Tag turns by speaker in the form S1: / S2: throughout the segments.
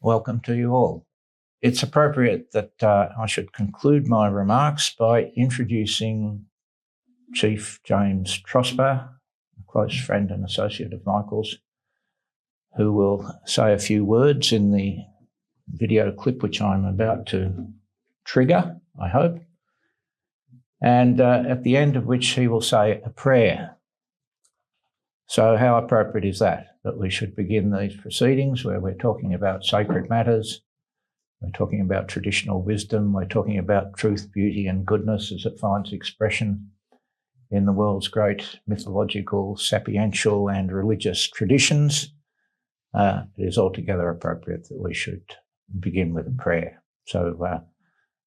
S1: welcome to you all. It's appropriate that I should conclude my remarks by introducing Chief James Trosper, a close friend and associate of Michael's, who will say a few words in the video clip which I'm about to trigger, I hope, and at the end of which he will say a prayer. So how appropriate is that we should begin these proceedings where we're talking about sacred matters, we're talking about traditional wisdom, we're talking about truth, beauty and goodness as it finds expression in the world's great mythological, sapiential and religious traditions. It is altogether appropriate that we should begin with a prayer. So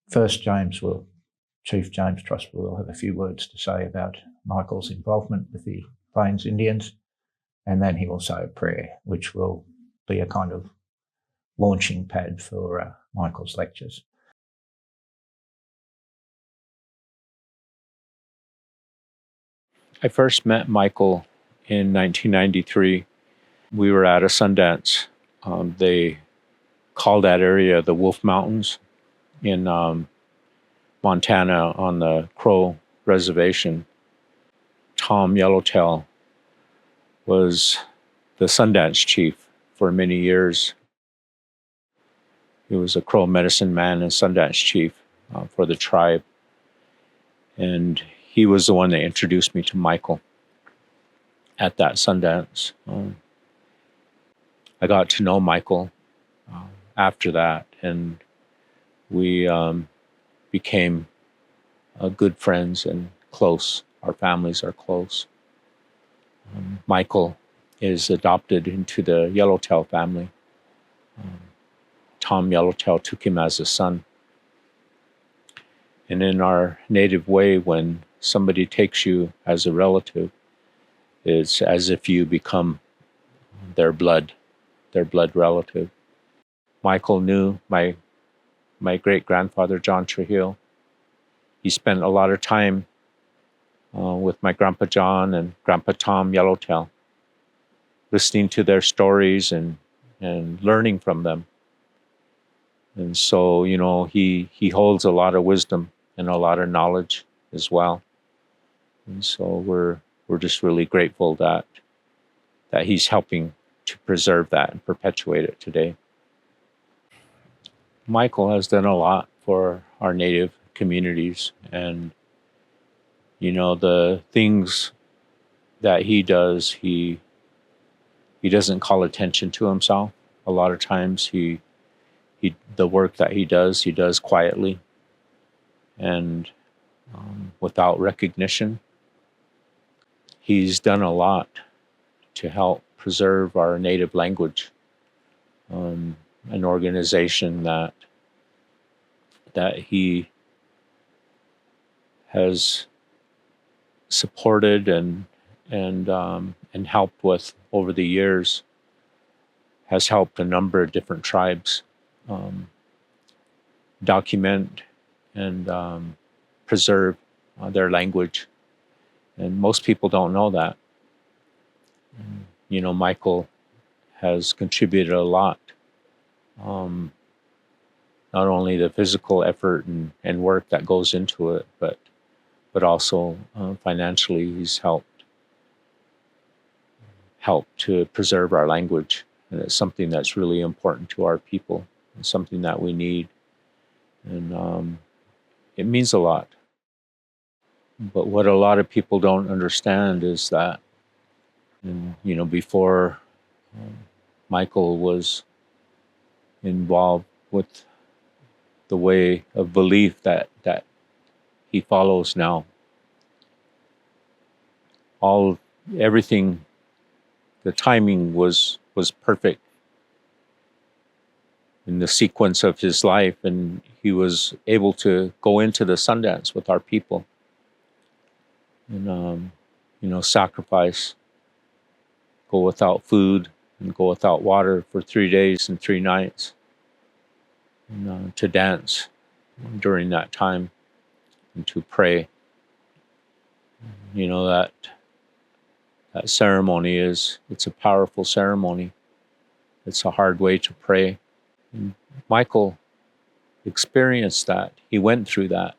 S1: first Chief James Trosper will have a few words to say about Michael's involvement with the Plains Indians, and then he will say a prayer, which will be a kind of launching pad for Michael's lectures.
S2: I first met Michael in 1993. We were at a Sundance. They call that area the Wolf Mountains in Montana on the Crow Reservation. Tom Yellowtail was the Sundance chief for many years. He was a Crow medicine man and Sundance chief for the tribe. And he was the one that introduced me to Michael at that Sundance. I got to know Michael after that, and we became good friends and close. Our families are close. Michael is adopted into the Yellowtail family. Tom Yellowtail took him as a son. And in our native way, when somebody takes you as a relative, it's as if you become their blood relative. Michael knew my great-grandfather, John Trujillo. He spent a lot of time with my Grandpa John and Grandpa Tom Yellowtail, listening to their stories and learning from them. And so, you know, he holds a lot of wisdom and a lot of knowledge as well. And so we're just really grateful that he's helping to preserve that and perpetuate it today. Michael has done a lot for our native communities, and you know, the things that he does, he doesn't call attention to himself. A lot of times the work that he does quietly and without recognition. He's done a lot to help preserve our native language. An organization that he has supported and helped with over the years has helped a number of different tribes document and preserve their language. And most people don't know that. You know, Michael has contributed a lot. Not only the physical effort and work that goes into it, but also financially, he's helped to preserve our language. And it's something that's really important to our people. It's something that we need. And it means a lot. But what a lot of people don't understand is that, you know, before Michael was involved with the way of belief that he follows now, everything, the timing was perfect in the sequence of his life, and he was able to go into the Sundance with our people and you know, sacrifice, go without food and go without water for 3 days and 3 nights, and to dance during that time and to pray. You know, that ceremony it's a powerful ceremony. It's a hard way to pray. And Michael experienced that. He went through that,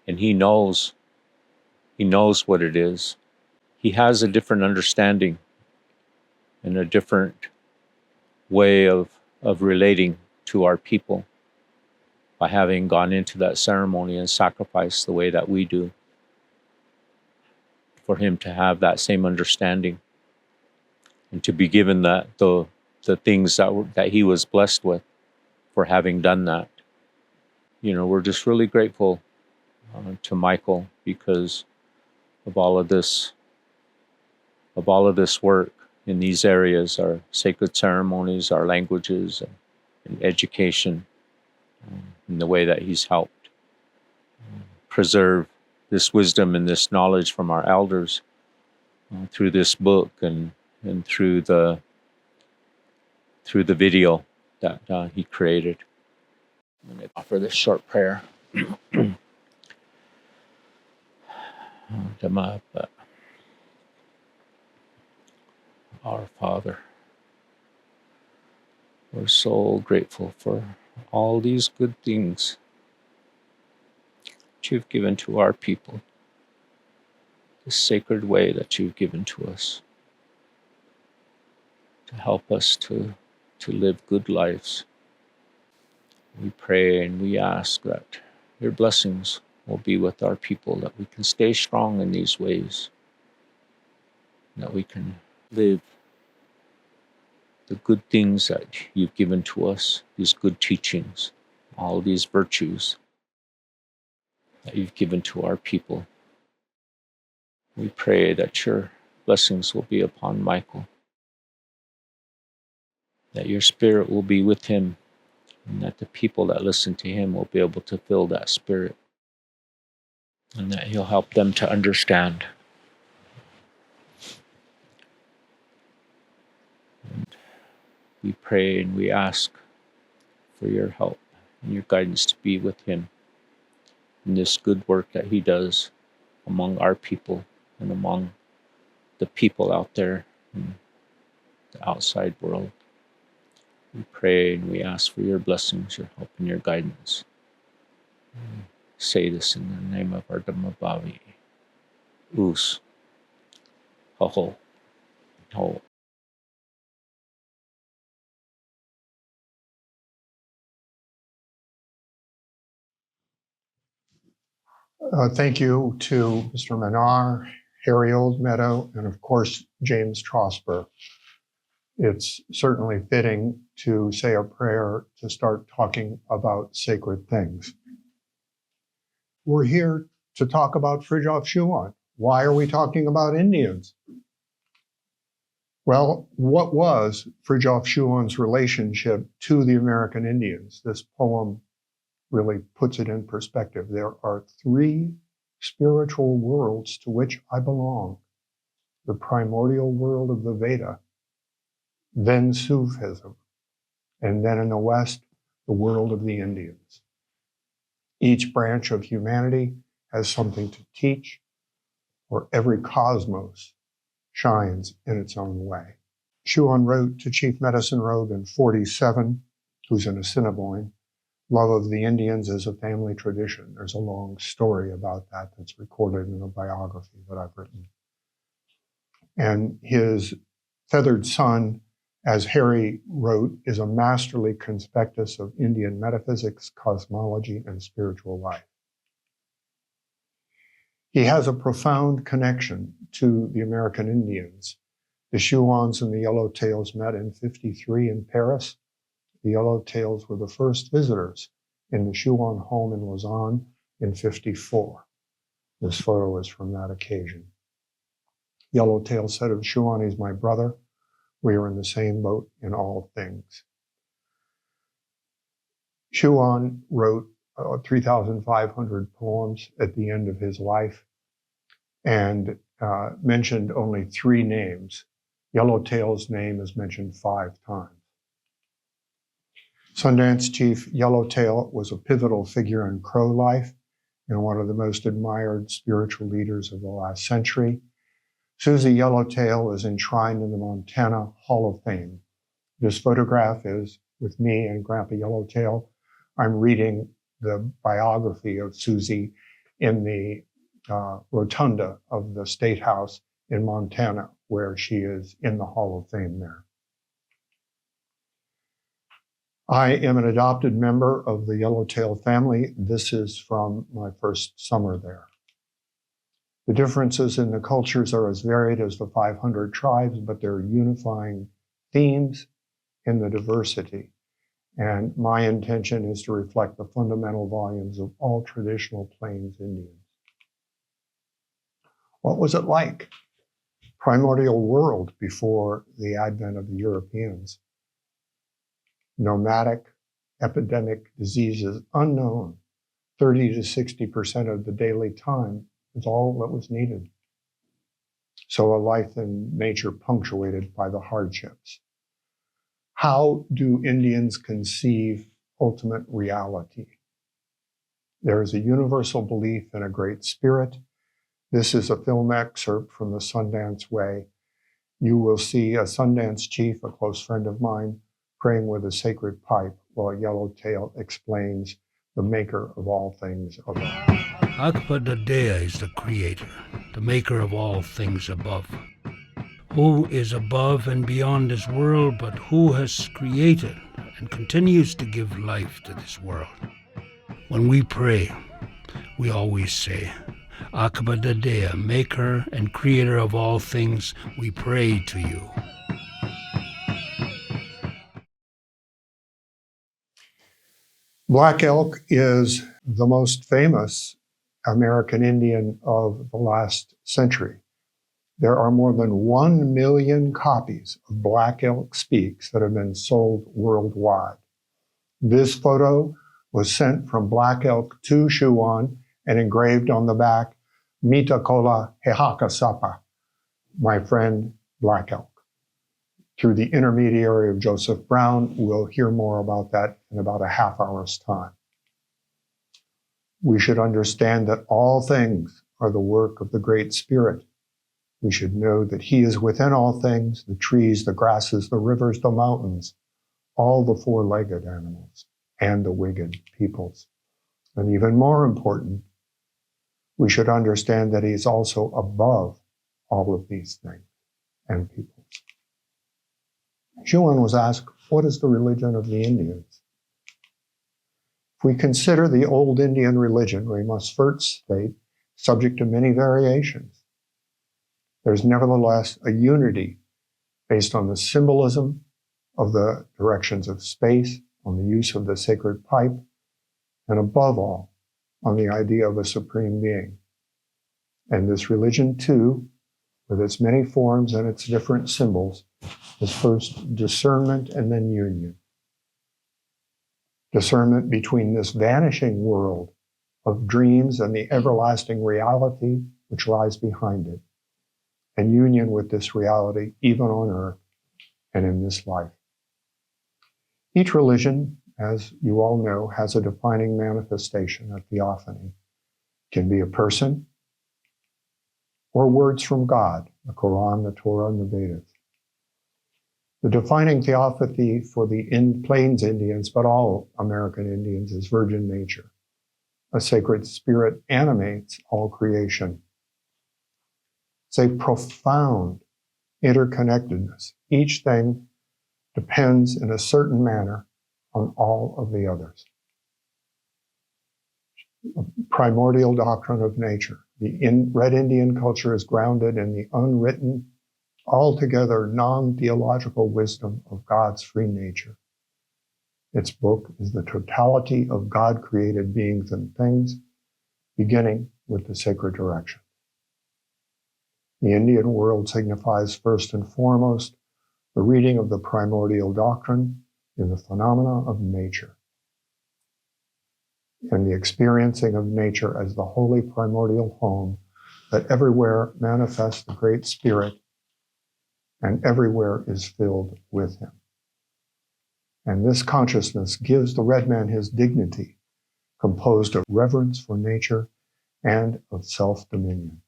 S2: and he knows what it is. He has a different understanding and a different way of relating to our people by having gone into that ceremony and sacrificed the way that we do, for him to have that same understanding and to be given the things that he was blessed with for having done that. You know, we're just really grateful to Michael because of all of this work in these areas, our sacred ceremonies, our languages, and education, in the way that he's helped preserve this wisdom and this knowledge from our elders through this book and through the video that he created. I'm going to offer this short prayer. Our Father, we're so grateful for all these good things that you've given to our people, the sacred way that you've given to us to help us to live good lives. We pray and we ask that your blessings will be with our people, that we can stay strong in these ways, that we can live the good things that you've given to us, these good teachings, all these virtues that you've given to our people. We pray that your blessings will be upon Michael, that your spirit will be with him, and that the people that listen to him will be able to feel that spirit, and that he'll help them to understand. And we pray and we ask for your help and your guidance to be with him in this good work that he does among our people and among the people out there in the outside world. We pray and we ask for your blessings, your help, and your guidance. We say this in the name of our Dhammabavi. Us. Ho. Ho.
S3: Thank you to Mr. Manar, Harry Oldmeadow, and of course, James Trosper. It's certainly fitting to say a prayer to start talking about sacred things. We're here to talk about Frithjof Schuon. Why are we talking about Indians? Well, what was Frithjof Schuon's relationship to the American Indians? This poem really puts it in perspective. There are three spiritual worlds to which I belong: the primordial world of the Veda, then Sufism, and then in the West, the world of the Indians. Each branch of humanity has something to teach, or every cosmos shines in its own way. Schuon wrote to Chief Medicine Rogue in 47, who's an Assiniboine, love of the Indians is a family tradition. There's a long story about that that's recorded in a biography that I've written. And his feathered son, as Harry wrote, is a masterly conspectus of Indian metaphysics, cosmology, and spiritual life. He has a profound connection to the American Indians. The Schuons and the Yellowtails met in 53 in Paris. The Yellowtails were the first visitors in the Schuon home in Lausanne in 54. This photo is from that occasion. Yellowtail said of Schuon, he's my brother. We are in the same boat in all things. Schuon wrote 3,500 poems at the end of his life and mentioned only 3 names. Yellowtail's name is mentioned 5 times. Sundance Chief Yellowtail was a pivotal figure in Crow life and one of the most admired spiritual leaders of the last century. Susie Yellowtail is enshrined in the Montana Hall of Fame. This photograph is with me and Grandpa Yellowtail. I'm reading the biography of Susie in the rotunda of the State House in Montana, where she is in the Hall of Fame there. I am an adopted member of the Yellowtail family. This is from my first summer there. The differences in the cultures are as varied as the 500 tribes, but there are unifying themes in the diversity. And my intention is to reflect the fundamental volumes of all traditional Plains Indians. What was it like? Primordial world before the advent of the Europeans. Nomadic, epidemic diseases unknown. 30 to 60% of the daily time is all that was needed. So a life in nature punctuated by the hardships. How do Indians conceive ultimate reality? There is a universal belief in a great spirit. This is a film excerpt from the Sundance Way. You will see a Sundance chief, a close friend of mine, praying with a sacred pipe while Yellowtail explains the maker of all things above.
S4: Akpadadea is the creator, the maker of all things above. Who is above and beyond this world, but who has created and continues to give life to this world? When we pray, we always say, Akpadadea, maker and creator of all things, we pray to you.
S3: Black elk is the most famous American Indian of the last century. There are more than 1 million copies of Black Elk Speaks that have been sold worldwide. This photo was sent from Black Elk to Schuon and engraved on the back, Mita Kola Hehaka Sapa, my friend Black Elk. Through the intermediary of Joseph Brown, we'll hear more about that in about a half hour's time. We should understand that all things are the work of the Great Spirit. We should know that He is within all things, the trees, the grasses, the rivers, the mountains, all the four-legged animals, and the winged peoples. And even more important, we should understand that He's also above all of these things and peoples. Schuon was asked, what is the religion of the Indians? If we consider the old Indian religion, we must first state, subject to many variations, there's nevertheless a unity based on the symbolism of the directions of space, on the use of the sacred pipe, and above all, on the idea of a supreme being. And this religion, too, with its many forms and its different symbols, is first discernment and then union. Discernment between this vanishing world of dreams and the everlasting reality which lies behind it, and union with this reality even on earth and in this life. Each religion, as you all know, has a defining manifestation, a theophany. It can be a person or words from God, the Quran, the Torah, and the Vedas. The defining theophany for the Plains Indians, but all American Indians, is virgin nature. A sacred spirit animates all creation. It's a profound interconnectedness. Each thing depends in a certain manner on all of the others. A primordial doctrine of nature. The Red Indian culture is grounded in the unwritten, altogether non-theological wisdom of God's free nature. Its book is the totality of God-created beings and things, beginning with the sacred direction. The Indian world signifies first and foremost the reading of the primordial doctrine in the phenomena of nature, and the experiencing of nature as the holy primordial home that everywhere manifests the Great Spirit and everywhere is filled with Him. And this consciousness gives the red man his dignity, composed of reverence for nature and of self-dominion.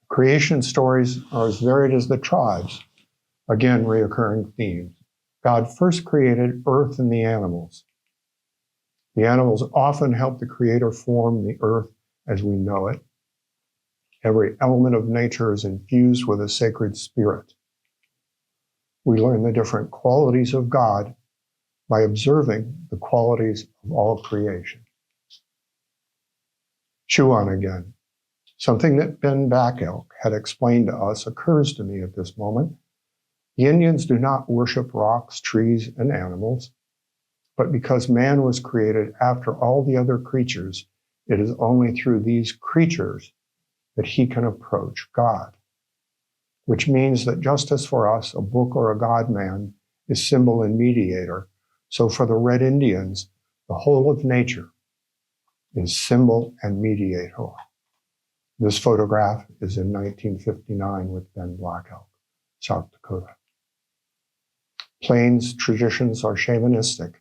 S3: Creation stories are as varied as the tribes, again, reoccurring themes. God first created earth and the animals. The animals often help the Creator form the earth as we know it. Every element of nature is infused with a sacred spirit. We learn the different qualities of God by observing the qualities of all creation. Schuon again. Something that Ben Backelk had explained to us occurs to me at this moment. The Indians do not worship rocks, trees, and animals, but because man was created after all the other creatures, it is only through these creatures that he can approach God, which means that just as for us, a book or a God-man is symbol and mediator, so for the Red Indians, the whole of nature is symbol and mediator. This photograph is in 1959 with Ben Black Elk, South Dakota. Plains traditions are shamanistic.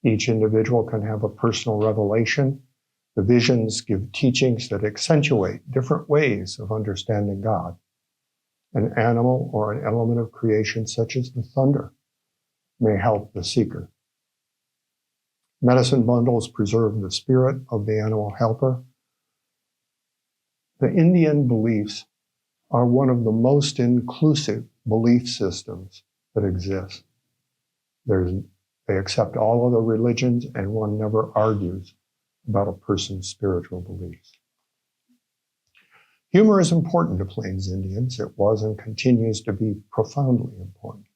S3: Each individual can have a personal revelation. The visions give teachings that accentuate different ways of understanding God. An animal or an element of creation, such as the thunder, may help the seeker. Medicine bundles preserve the spirit of the animal helper. The Indian beliefs are one of the most inclusive belief systems that exist. They accept all other religions, and one never argues about a person's spiritual beliefs. Humor is important to Plains Indians. It was and continues to be profoundly important.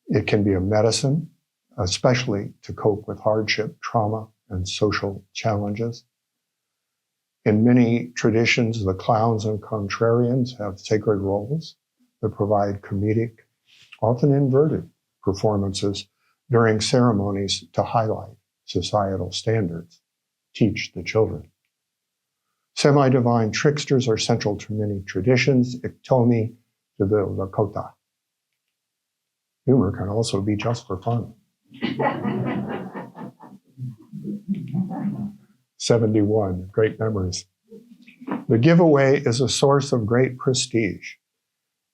S3: It can be a medicine, especially to cope with hardship, trauma, and social challenges. In many traditions, the clowns and contrarians have sacred roles that provide comedic, often inverted, performances during ceremonies to highlight societal standards, teach the children. Semi-divine tricksters are central to many traditions, Iktomi to the Lakota. Humor can also be just for fun. 71, great memories. The giveaway is a source of great prestige.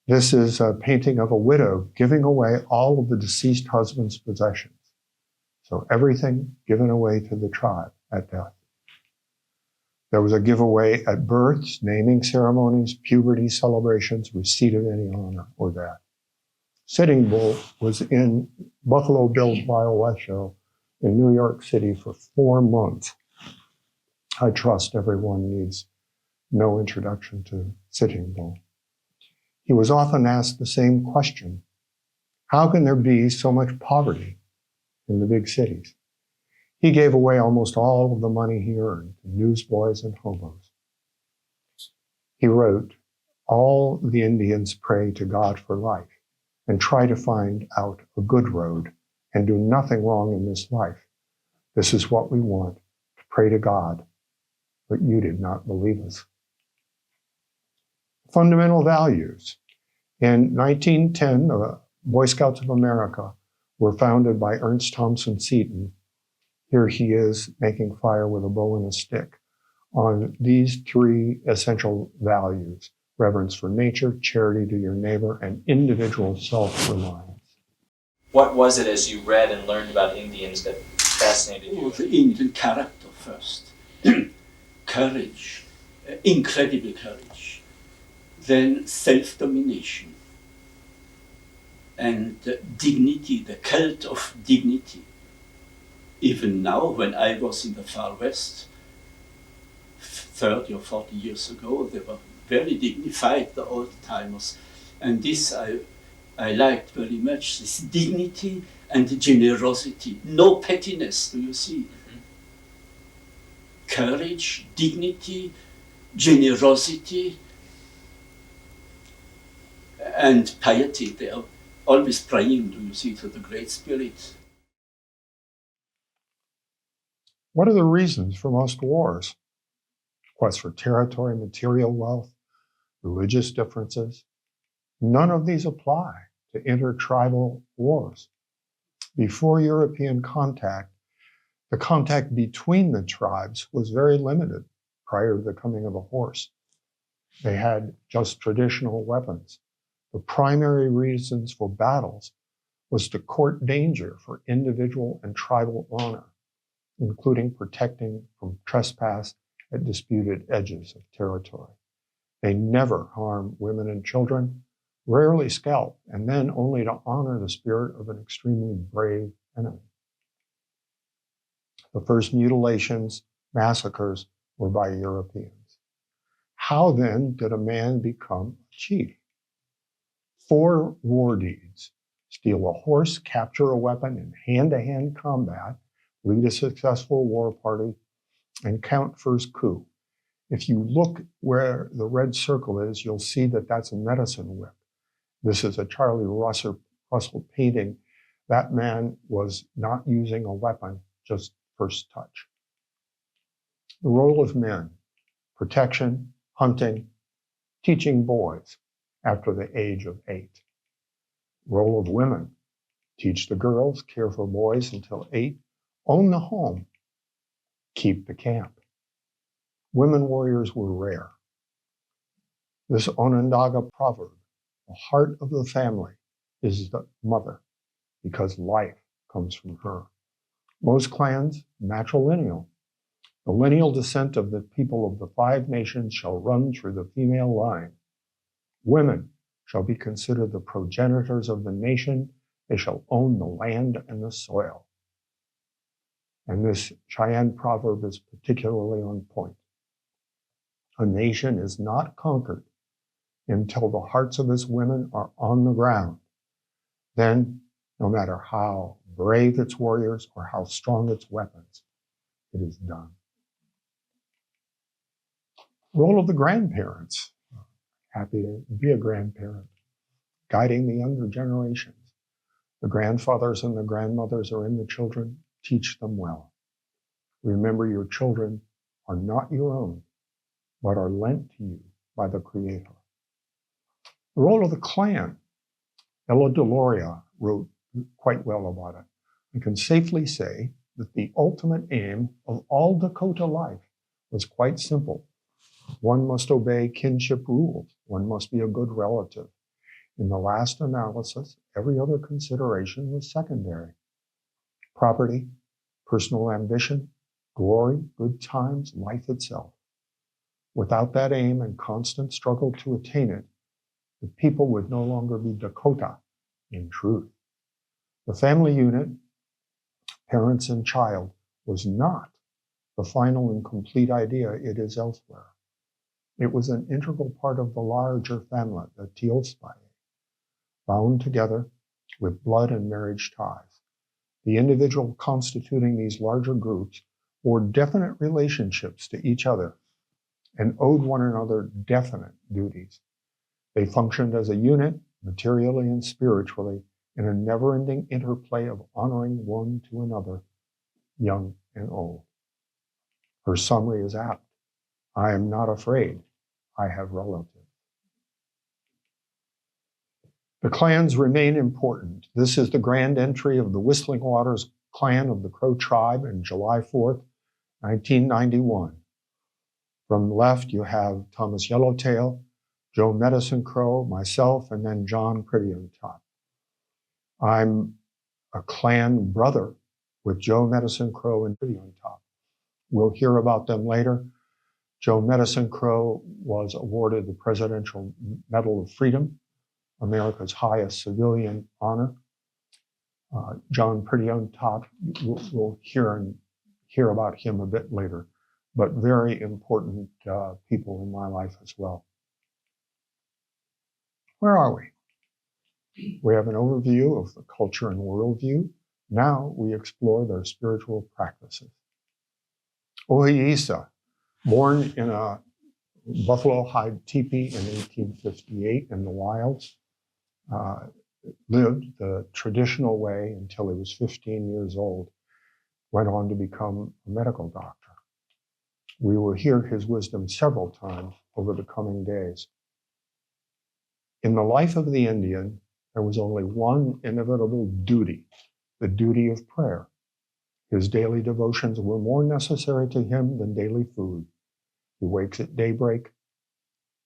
S3: This is a painting of a widow giving away all of the deceased husband's possessions. So everything given away to the tribe at death. There was a giveaway at births, naming ceremonies, puberty celebrations, receipt of any honor or death. Sitting Bull was in Buffalo Bill's Wild West show in New York City for 4 months. I trust everyone needs no introduction to Sitting Bull. He was often asked the same question: how can there be so much poverty in the big cities? He gave away almost all of the money he earned to newsboys and hobos. He wrote, "All the Indians pray to God for life and try to find out a good road and do nothing wrong in this life. This is what we want, to pray to God, but you did not believe us." Fundamental values. In 1910, the Boy Scouts of America were founded by Ernst Thompson Seton. Here he is making fire with a bow and a stick on these 3 essential values: reverence for nature, charity to your neighbor, and individual self-reliance.
S5: What was it as you read and learned about Indians that fascinated you?
S6: Oh, the Indian character first. Courage, incredible courage. Then self-domination. And dignity, the cult of dignity. Even now, when I was in the Far West, 30 or 40 years ago, they were very dignified, the old-timers. And this I liked very much, this dignity and generosity. No pettiness, do you see? Mm-hmm. Courage, dignity, generosity, and piety. They are always praying, do you see, to the Great Spirit.
S3: What are the reasons for most wars? Quest for territory, material wealth, religious differences. None of these apply to intertribal wars. Before European contact, the contact between the tribes was very limited prior to the coming of a horse. They had just traditional weapons. The primary reasons for battles was to court danger for individual and tribal honor, including protecting from trespass at disputed edges of territory. They never harm women and children, rarely scalp, and then only to honor the spirit of an extremely brave enemy. The first mutilations, massacres, were by Europeans. How then did a man become a chief? 4 war deeds: steal a horse, capture a weapon in hand-to-hand combat, lead a successful war party, and count first coup. If you look where the red circle is, you'll see that that's a medicine whip. This is a Charlie Russell painting. That man was not using a weapon, just first touch. The role of men: protection, hunting, teaching boys after the age of 8. Role of women: teach the girls, care for boys until 8, own the home, keep the camp. Women warriors were rare. This Onondaga proverb, the heart of the family is the mother, because life comes from her. Most clans, matrilineal. The lineal descent of the people of the 5 nations shall run through the female line. Women shall be considered the progenitors of the nation. They shall own the land and the soil. And this Cheyenne proverb is particularly on point. A nation is not conquered until the hearts of its women are on the ground. Then, no matter how brave its warriors or how strong its weapons, it is done. Role of the grandparents. Happy to be a grandparent, guiding the younger generations. The grandfathers and the grandmothers are in the children. Teach them well. Remember, your children are not your own, but are lent to you by the Creator. The role of the clan. Ella Deloria wrote quite well about it. I can safely say that the ultimate aim of all Dakota life was quite simple. One must obey kinship rules. One must be a good relative. In the last analysis, every other consideration was secondary. Property, personal ambition, glory, good times, life itself. Without that aim and constant struggle to attain it, the people would no longer be Dakota in truth. The family unit, parents and child, was not the final and complete idea it is elsewhere. It was an integral part of the larger family, the Teospai, bound together with blood and marriage ties. The individual constituting these larger groups bore definite relationships to each other and owed one another definite duties. They functioned as a unit, materially and spiritually, in a never-ending interplay of honoring one to another, young and old. Her summary is apt. I am not afraid. I have relatives. The clans remain important. This is the grand entry of the Whistling Waters clan of the Crow tribe on July 4th, 1991. From the left, you have Thomas Yellowtail, Joe Medicine Crow, myself, and then John Pretty on top. I'm a clan brother with Joe Medicine Crow and Pretty on top. We'll hear about them later. Joe Medicine Crow was awarded the Presidential Medal of Freedom, America's highest civilian honor. John Pretty on top, we'll hear about him a bit later, but very important people in my life as well. Where are we? We have an overview of the culture and worldview. Now we explore their spiritual practices. Ohiisa, born in a buffalo hide teepee in 1858 in the wilds, lived the traditional way until he was 15 years old, went on to become a medical doctor. We will hear his wisdom several times over the coming days. In the life of the Indian, there was only one inevitable duty, the duty of prayer. His daily devotions were more necessary to him than daily food. He wakes at daybreak,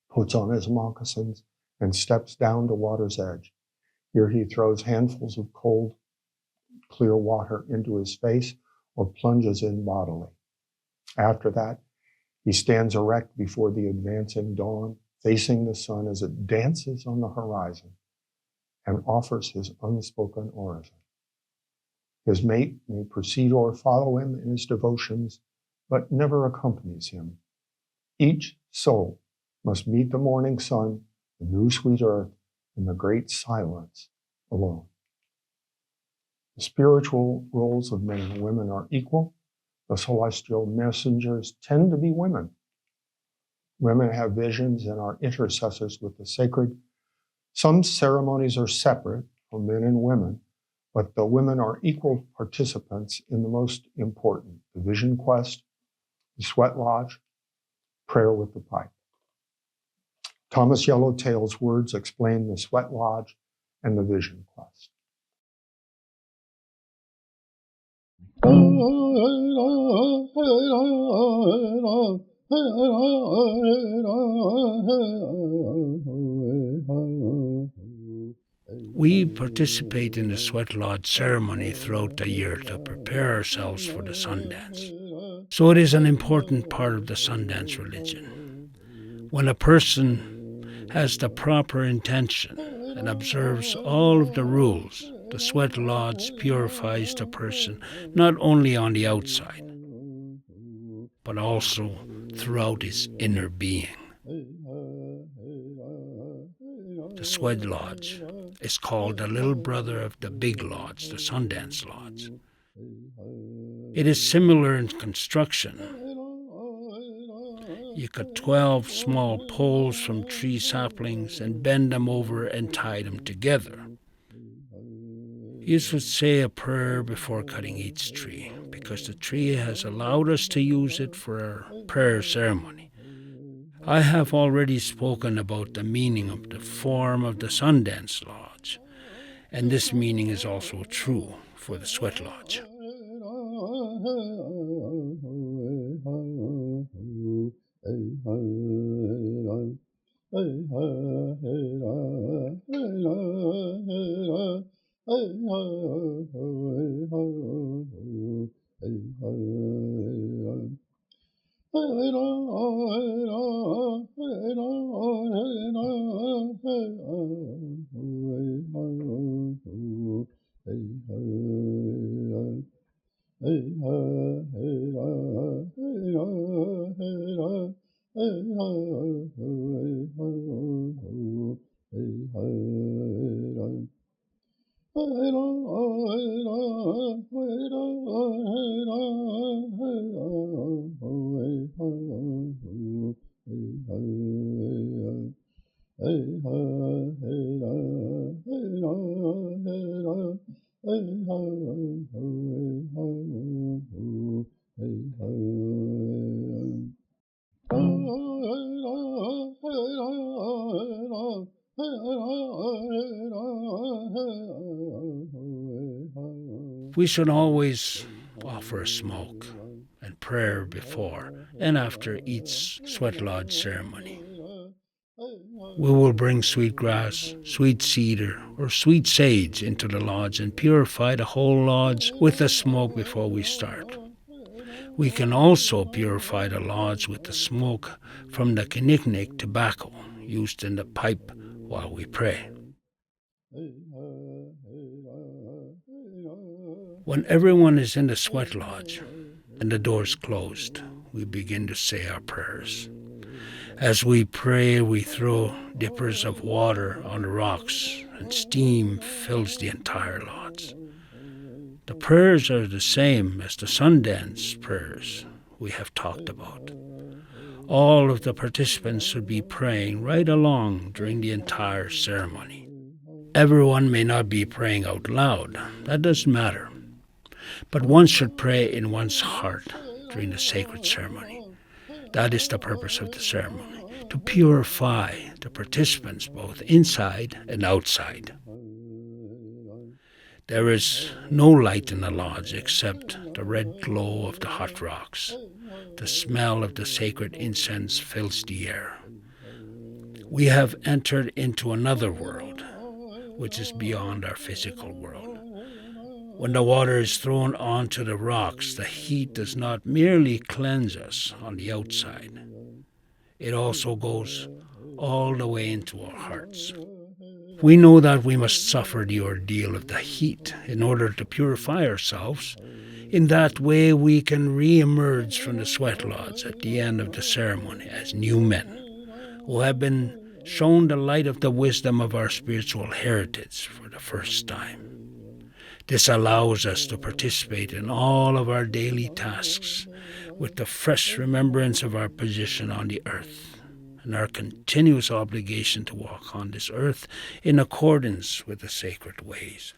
S3: puts on his moccasins, and steps down to water's edge. Here he throws handfuls of cold, clear water into his face or plunges in bodily. After that, he stands erect before the advancing dawn, facing the sun as it dances on the horizon, and offers his unspoken orison. His mate may precede or follow him in his devotions, but never accompanies him. Each soul must meet the morning sun, the new sweet earth, in the great silence alone. The spiritual roles of men and women are equal. The celestial messengers tend to be women. Women have visions and are intercessors with the sacred. Some ceremonies are separate for men and women, but the women are equal participants in the most important: the vision quest, the sweat lodge, prayer with the pipe. Thomas Yellowtail's words explain the sweat lodge and the vision quest.
S4: We participate in the sweat lodge ceremony throughout the year to prepare ourselves for the Sundance. So it is an important part of the Sundance religion. When a person has the proper intention and observes all of the rules, the sweat lodge purifies the person not only on the outside, but also throughout his inner being. The sweat lodge is called the little brother of the big lodge, the Sundance Lodge. It is similar in construction. You cut 12 small poles from tree saplings and bend them over and tie them together. You should say a prayer before cutting each tree, because the tree has allowed us to use it for our prayer ceremony. I have already spoken about the meaning of the form of the Sundance Lodge, and this meaning is also true for the sweat lodge. We should always offer a smoke and prayer before and after each sweat lodge ceremony. We will bring sweet grass, sweet cedar, or sweet sage into the lodge and purify the whole lodge with the smoke before we start. We can also purify the lodge with the smoke from the kinnicknick tobacco used in the pipe while we pray. When everyone is in the sweat lodge and the doors closed, we begin to say our prayers. As we pray, we throw dippers of water on the rocks, and steam fills the entire lodge. The prayers are the same as the Sundance prayers we have talked about. All of the participants should be praying right along during the entire ceremony. Everyone may not be praying out loud. That doesn't matter. But one should pray in one's heart during the sacred ceremony. That is the purpose of the ceremony, to purify the participants both inside and outside. There is no light in the lodge except the red glow of the hot rocks. The smell of the sacred incense fills the air. We have entered into another world, which is beyond our physical world. When the water is thrown onto the rocks, the heat does not merely cleanse us on the outside. It also goes all the way into our hearts. We know that we must suffer the ordeal of the heat in order to purify ourselves. In that way, we can re-emerge from the sweat lodge at the end of the ceremony as new men who have been shown the light of the wisdom of our spiritual heritage for the first time. This allows us to participate in all of our daily tasks with the fresh remembrance of our position on the earth and our continuous obligation to walk on this earth in accordance with the sacred ways.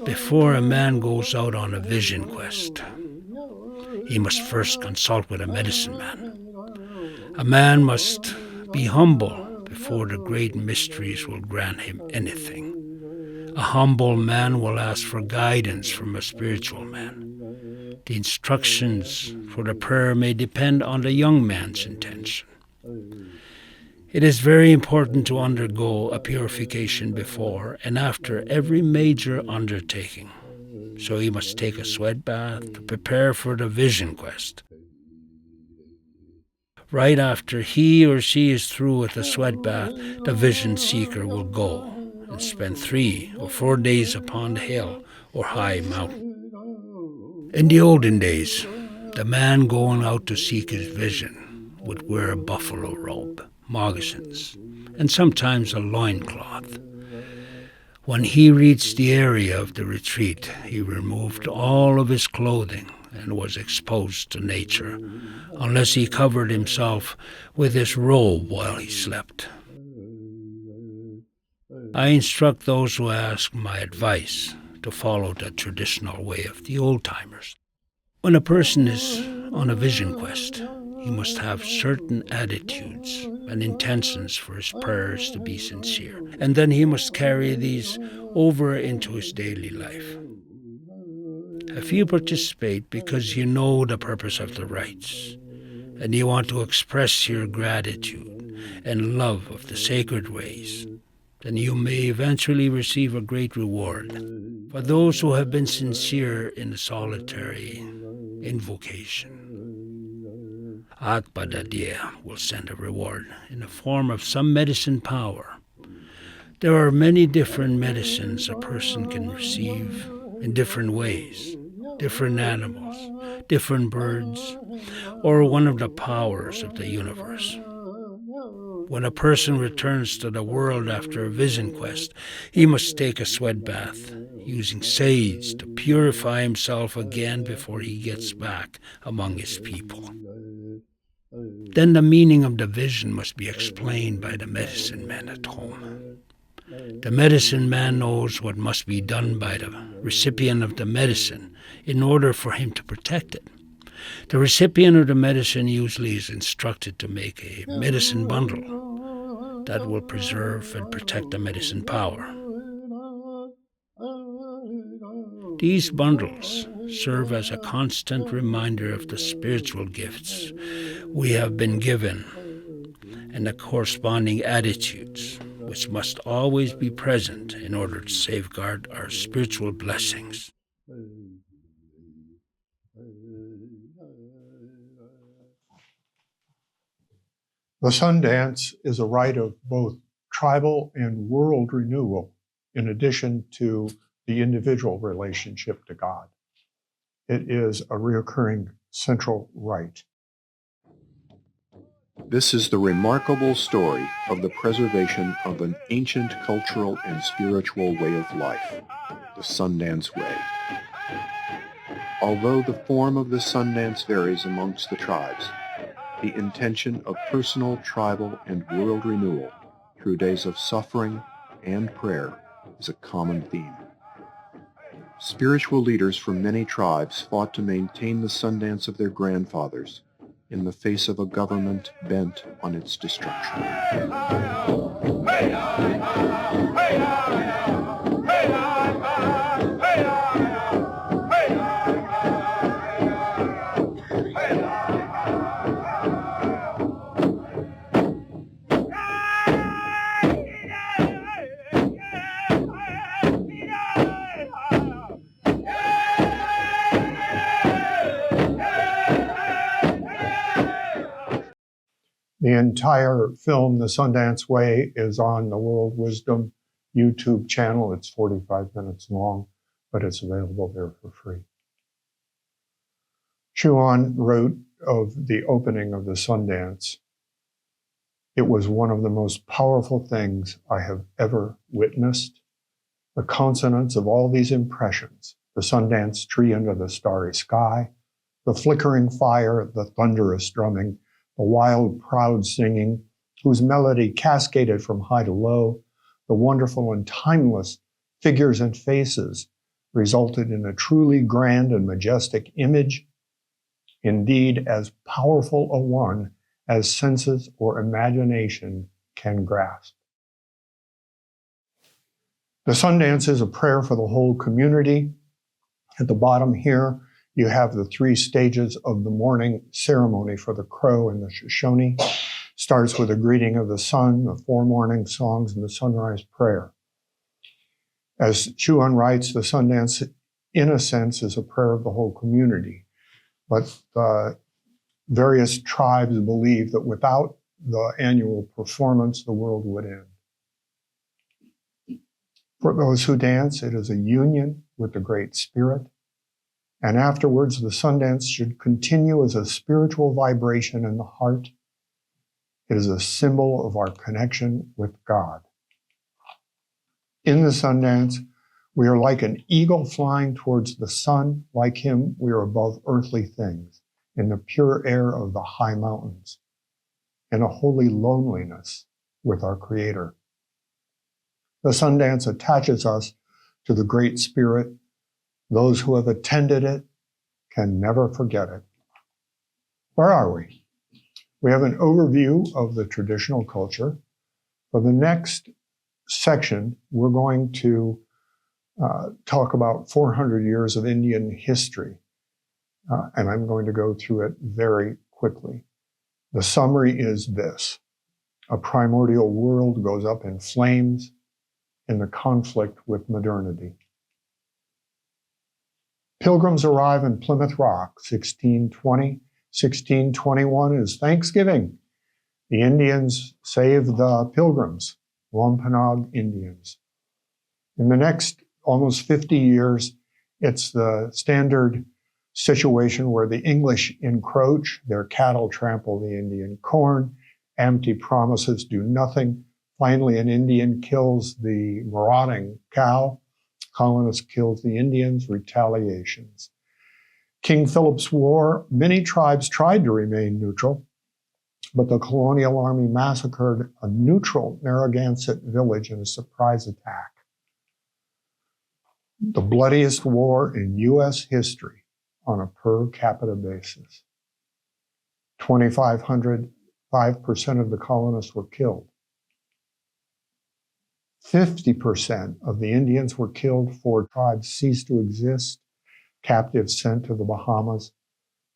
S4: Before a man goes out on a vision quest, he must first consult with a medicine man. A man must be humble before the great mysteries will grant him anything. A humble man will ask for guidance from a spiritual man. The instructions for the prayer may depend on the young man's intention. It is very important to undergo a purification before and after every major undertaking. So he must take a sweat bath to prepare for the vision quest. Right after he or she is through with the sweat bath, the vision seeker will go and spend 3 or 4 days upon the hill or high mountain. In the olden days, the man going out to seek his vision would wear a buffalo robe, moccasins, and sometimes a loincloth. When he reached the area of the retreat, he removed all of his clothing and was exposed to nature, unless he covered himself with his robe while he slept. I instruct those who ask my advice to follow the traditional way of the old-timers. When a person is on a vision quest, he must have certain attitudes and intentions for his prayers to be sincere, and then he must carry these over into his daily life. If you participate because you know the purpose of the rites, and you want to express your gratitude and love of the sacred ways, then you may eventually receive a great reward. For those who have been sincere in the solitary invocation, Akbadadia will send a reward in the form of some medicine power. There are many different medicines a person can receive in different ways, different animals, different birds, or one of the powers of the universe. When a person returns to the world after a vision quest, he must take a sweat bath, using sage to purify himself again before he gets back among his people. Then the meaning of the vision must be explained by the medicine man at home. The medicine man knows what must be done by the recipient of the medicine in order for him to protect it. The recipient of the medicine usually is instructed to make a medicine bundle that will preserve and protect the medicine power. These bundles serve as a constant reminder of the spiritual gifts we have been given and the corresponding attitudes which must always be present in order to safeguard our spiritual blessings.
S3: The sun dance is a rite of both tribal and world renewal, in addition to the individual relationship to God. It is a recurring central rite.
S7: This is the remarkable story of the preservation of an ancient cultural and spiritual way of life, the Sundance Way. Although the form of the Sundance varies amongst the tribes, the intention of personal, tribal, and world renewal through days of suffering and prayer is a common theme. Spiritual leaders from many tribes fought to maintain the Sundance of their grandfathers, in the face of a government bent on its destruction.
S3: The entire film, The Sundance Way, is on the World Wisdom YouTube channel. It's 45 minutes long, but it's available there for free. Schuon wrote of the opening of the Sundance, "It was one of the most powerful things I have ever witnessed. The consonance of all these impressions, the Sundance tree under the starry sky, the flickering fire, the thunderous drumming, the wild, proud singing, whose melody cascaded from high to low, the wonderful and timeless figures and faces resulted in a truly grand and majestic image, indeed as powerful a one as senses or imagination can grasp." The Sundance is a prayer for the whole community. At the bottom here, you have the 3 stages of the morning ceremony for the Crow and the Shoshone. Starts with a greeting of the sun, the 4 morning songs, and the sunrise prayer. As Schuon writes, the Sundance, in a sense, is a prayer of the whole community. But various tribes believe that without the annual performance, the world would end. For those who dance, it is a union with the Great Spirit. And afterwards, the Sundance should continue as a spiritual vibration in the heart. It is a symbol of our connection with God. In the Sundance, we are like an eagle flying towards the sun. Like him, we are above earthly things, in the pure air of the high mountains, in a holy loneliness with our Creator. The Sundance attaches us to the Great Spirit. Those who have attended it can never forget it. Where are we? We have an overview of the traditional culture. For the next section, we're going to talk about 400 years of Indian history, and I'm going to go through it very quickly. The summary is this: a primordial world goes up in flames in the conflict with modernity. Pilgrims arrive in Plymouth Rock, 1620. 1621 is Thanksgiving. The Indians save the Pilgrims, Wampanoag Indians. In the next almost 50 years, it's the standard situation where the English encroach, their cattle trample the Indian corn, empty promises do nothing. Finally, an Indian kills the marauding cow. Colonists kills the Indians, retaliations. King Philip's War, many tribes tried to remain neutral, but the colonial army massacred a neutral Narragansett village in a surprise attack. The bloodiest war in U.S. history on a per capita basis. 2,500, 5% of the colonists were killed. 50% of the Indians were killed. 4 tribes ceased to exist. Captives sent to the Bahamas.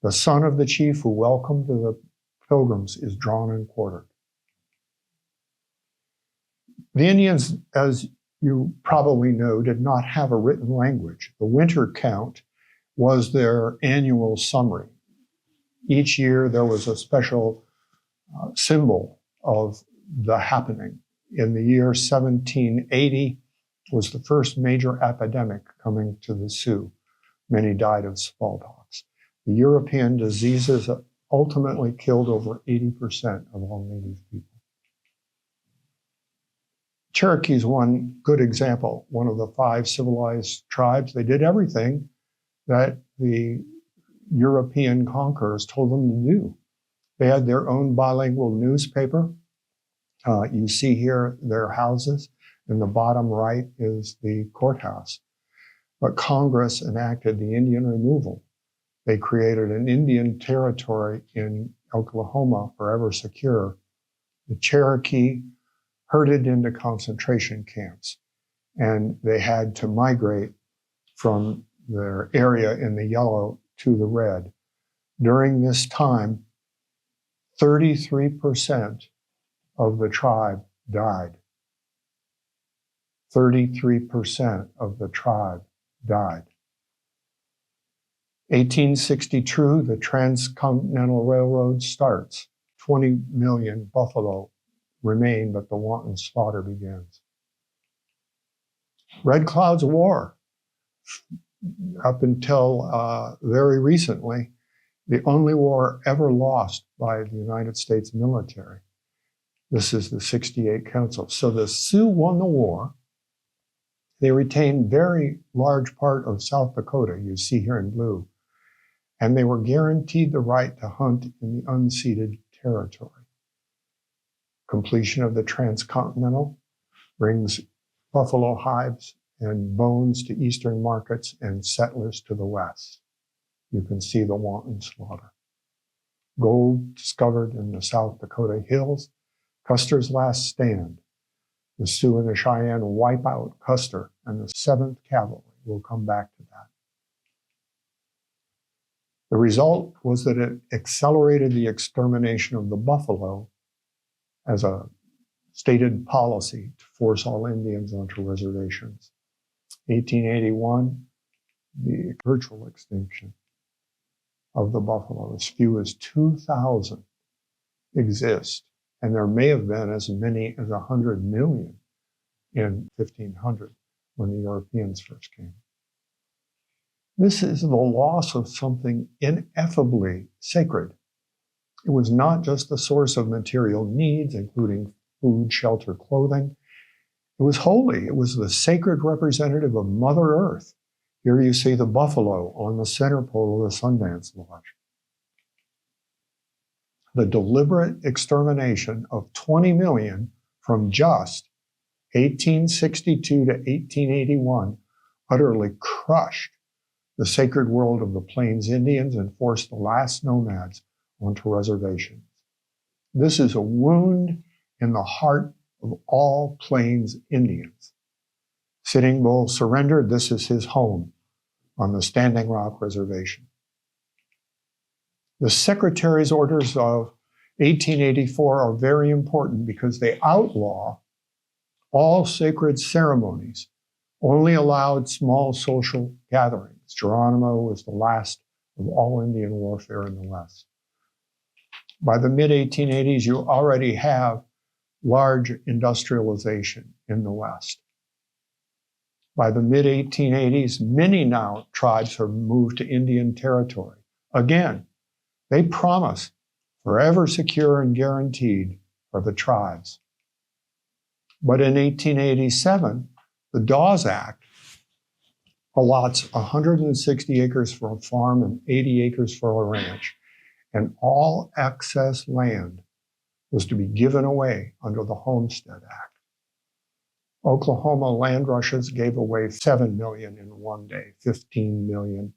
S3: The son of the chief who welcomed the Pilgrims is drawn and quartered. The Indians, as you probably know, did not have a written language. The winter count was their annual summary. Each year there was a special symbol of the happening. In the year 1780 was the first major epidemic coming to the Sioux. Many died of smallpox. The European diseases ultimately killed over 80% of all native people. Cherokee's one good example, one of the 5 civilized tribes. They did everything that the European conquerors told them to do. They had their own bilingual newspaper. You see here their houses. In the bottom right is the courthouse. But Congress enacted the Indian removal. They created an Indian territory in Oklahoma, forever secure, the Cherokee herded into concentration camps, and they had to migrate from their area in the yellow to the red. During this time, 33% of the tribe died. 33% of the tribe died. 1862, the Transcontinental Railroad starts. 20 million buffalo remain, but the wanton slaughter begins. Red Cloud's War. Up until very recently, the only war ever lost by the United States military. This is the 68 Council. So the Sioux won the war. They retained very large part of South Dakota, you see here in blue, and they were guaranteed the right to hunt in the unceded territory. Completion of the Transcontinental brings buffalo hides and bones to eastern markets and settlers to the west. You can see the wanton slaughter. Gold discovered in the South Dakota hills, Custer's last stand. The Sioux and the Cheyenne wipe out Custer, and the 7th Cavalry. We'll come back to that. The result was that it accelerated the extermination of the buffalo as a stated policy to force all Indians onto reservations. 1881, the virtual extinction of the buffalo. As few as 2,000 exist, and there may have been as many as 100 million in 1500 when the Europeans first came. This is the loss of something ineffably sacred. It was not just the source of material needs, including food, shelter, clothing. It was holy. It was the sacred representative of Mother Earth. Here you see the buffalo on the center pole of the Sundance Lodge. The deliberate extermination of 20 million from just 1862 to 1881 utterly crushed the sacred world of the Plains Indians and forced the last nomads onto reservations. This is a wound in the heart of all Plains Indians. Sitting Bull surrendered. This is his home on the Standing Rock Reservation. The Secretary's orders of 1884 are very important because they outlaw all sacred ceremonies, only allowed small social gatherings. Geronimo was the last of all Indian warfare in the West. By the mid-1880s, you already have large industrialization in the West. By the mid-1880s, many now tribes have moved to Indian territory. Again, they promise forever secure and guaranteed for the tribes. But in 1887, the Dawes Act allots 160 acres for a farm and 80 acres for a ranch, and all excess land was to be given away under the Homestead Act. Oklahoma land rushes gave away 7 million in one day, 15 million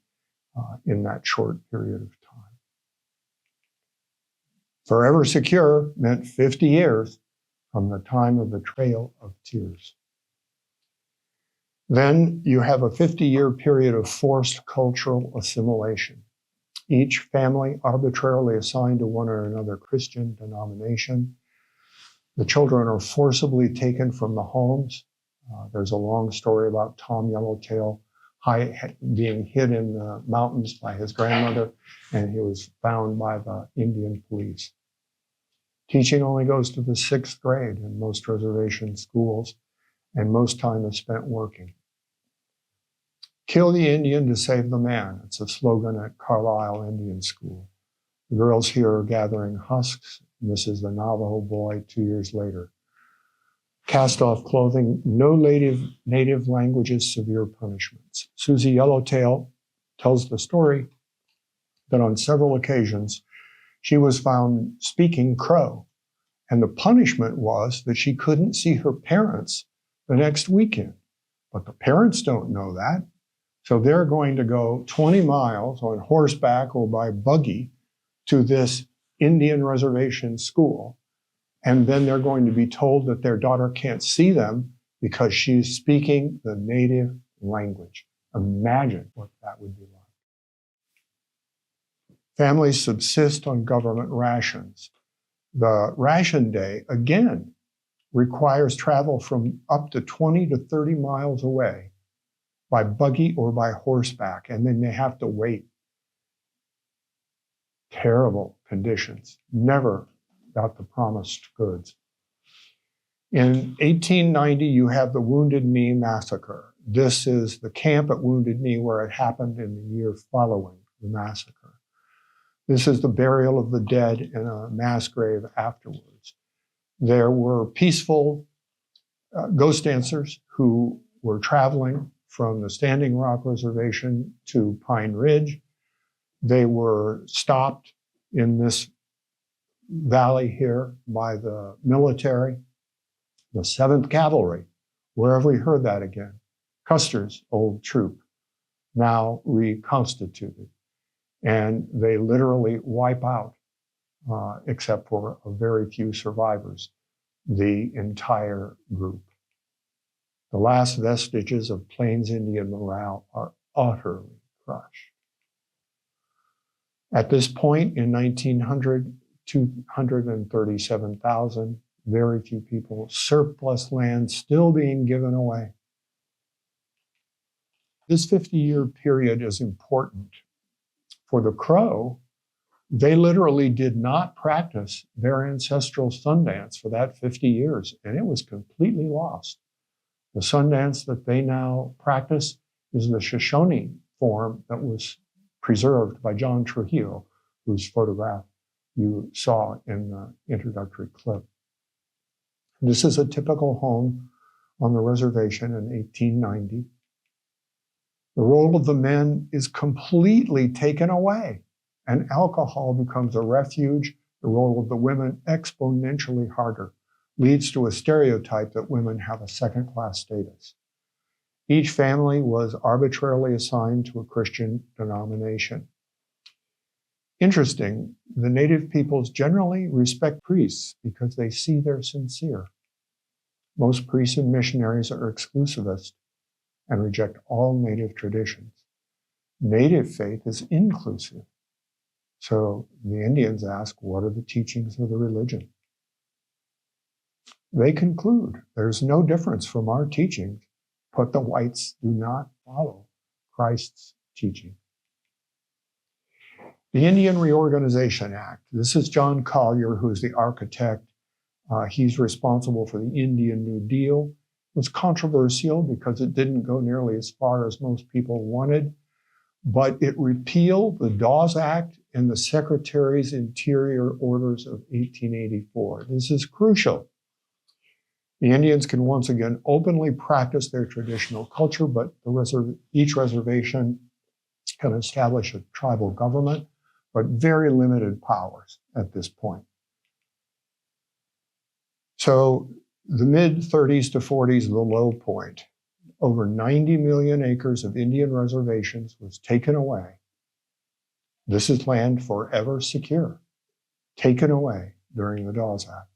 S3: in that short period of time. Forever secure meant 50 years from the time of the Trail of Tears. Then you have a 50-year period of forced cultural assimilation. Each family arbitrarily assigned to one or another Christian denomination. The children are forcibly taken from the homes. There's a long story about Tom Yellowtail being hid in the mountains by his grandmother, and he was found by the Indian police. Teaching only goes to the 6th grade in most reservation schools, and most time is spent working. Kill the Indian to save the man. It's a slogan at Carlisle Indian School. The girls here are gathering husks, and this is the Navajo boy 2 years later. Cast off clothing, no native languages, severe punishments. Susie Yellowtail tells the story that on several occasions she was found speaking Crow, and the punishment was that she couldn't see her parents the next weekend. But the parents don't know that, so they're going to go 20 miles on horseback or by buggy to this Indian reservation school, and then they're going to be told that their daughter can't see them because she's speaking the native language. Imagine what that would be like. Families subsist on government rations. The ration day, again, requires travel from up to 20 to 30 miles away by buggy or by horseback, and then they have to wait. Terrible conditions. Never got the promised goods. In 1890, you have the Wounded Knee Massacre. This is the camp at Wounded Knee where it happened in the year following the massacre. This is the burial of the dead in a mass grave afterwards. There were peaceful ghost dancers who were traveling from the Standing Rock Reservation to Pine Ridge. They were stopped in this valley here by the military, the 7th Cavalry. Where have we heard that again? Custer's old troop, now reconstituted. And they literally wipe out, except for a very few survivors, the entire group. The last vestiges of Plains Indian morale are utterly crushed. At this point in 1900, 237,000, very few people, surplus land still being given away. This 50-year period is important. For the Crow, they literally did not practice their ancestral Sundance for that 50 years, and it was completely lost. The Sundance that they now practice is the Shoshone form that was preserved by John Trujillo, whose photograph you saw in the introductory clip. This is a typical home on the reservation in 1890. The role of the men is completely taken away, and alcohol becomes a refuge. The role of the women exponentially harder, leads to a stereotype that women have a second-class status. Each family was arbitrarily assigned to a Christian denomination. Interesting, the native peoples generally respect priests because they see they're sincere. Most priests and missionaries are exclusivist and reject all native traditions. Native faith is inclusive. So the Indians ask, what are the teachings of the religion? They conclude, there's no difference from our teachings, but the whites do not follow Christ's teaching. The Indian Reorganization Act. This is John Collier, who's the architect. He's responsible for the Indian New Deal. It was controversial because it didn't go nearly as far as most people wanted, but it repealed the Dawes Act and the Secretary's Interior Orders of 1884. This is crucial. The Indians can once again openly practice their traditional culture, but each reservation can establish a tribal government, but very limited powers at this point. So the mid-30s to 40s, the low point. Over 90 million acres of Indian reservations was taken away. This is land forever secure, taken away during the Dawes Act.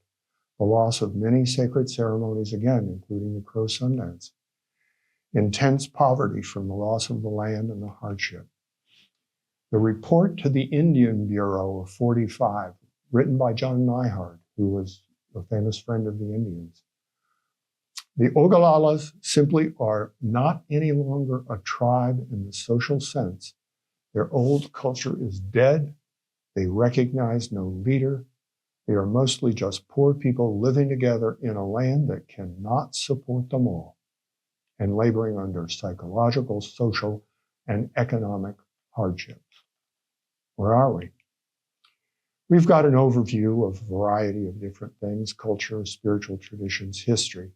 S3: The loss of many sacred ceremonies, again, including the Crow Sundance. Intense poverty from the loss of the land and the hardship. The report to the Indian Bureau of 45, written by John Neihardt, who was a famous friend of the Indians. The Oglalas simply are not any longer a tribe in the social sense. Their old culture is dead. They recognize no leader. They are mostly just poor people living together in a land that cannot support them all and laboring under psychological, social, and economic hardships. Where are we? We've got an overview of a variety of different things: culture, spiritual traditions, history.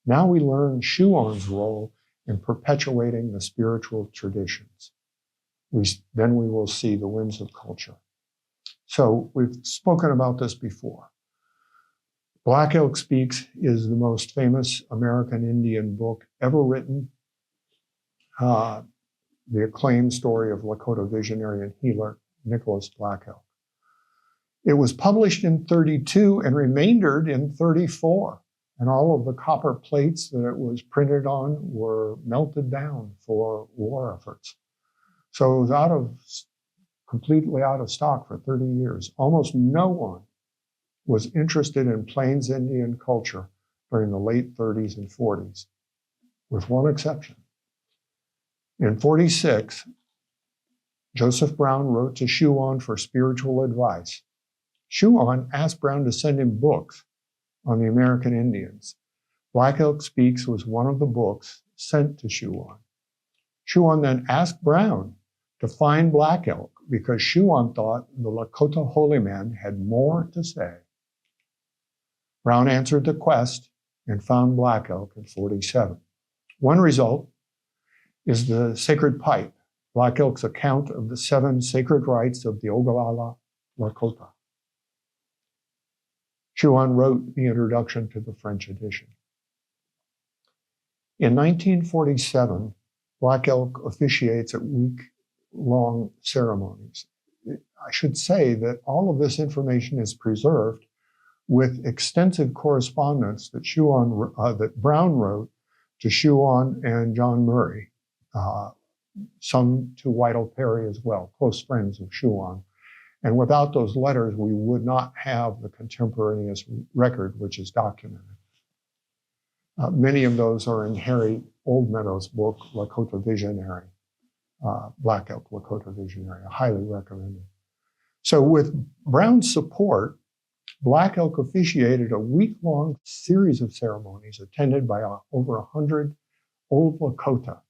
S3: Now we learn Schuon's role in perpetuating the spiritual traditions. Then we will see the winds of culture. So we've spoken about this before. Black Elk Speaks is the most famous American Indian book ever written. The acclaimed story of Lakota visionary and healer Nicholas Black Elk. It was published in 32 and remaindered in 34. And all of the copper plates that it was printed on were melted down for war efforts. So it was completely out of stock for 30 years. Almost no one was interested in Plains Indian culture during the late 30s and 40s, with one exception. In 46, Joseph Brown wrote to Schuon for spiritual advice. Schuon asked Brown to send him books on the American Indians. Black Elk Speaks was one of the books sent to Schuon. Schuon then asked Brown to find Black Elk because Schuon thought the Lakota holy man had more to say. Brown answered the quest and found Black Elk in 47. One result is the Sacred Pipe, Black Elk's account of the 7 sacred rites of the Oglala Lakota. Schuon wrote the introduction to the French edition. In 1947, Black Elk officiates at week-long ceremonies. I should say that all of this information is preserved with extensive correspondence that Brown wrote to Schuon and John Murray, some to Whittle Perry as well, close friends of Schuon. And without those letters, we would not have the contemporaneous record, which is documented. Many of those are in Harry Oldmeadow's book, Lakota Visionary, Black Elk Lakota Visionary. I highly recommend it. So with Brown's support, Black Elk officiated a week-long series of ceremonies attended by over 100 old Lakota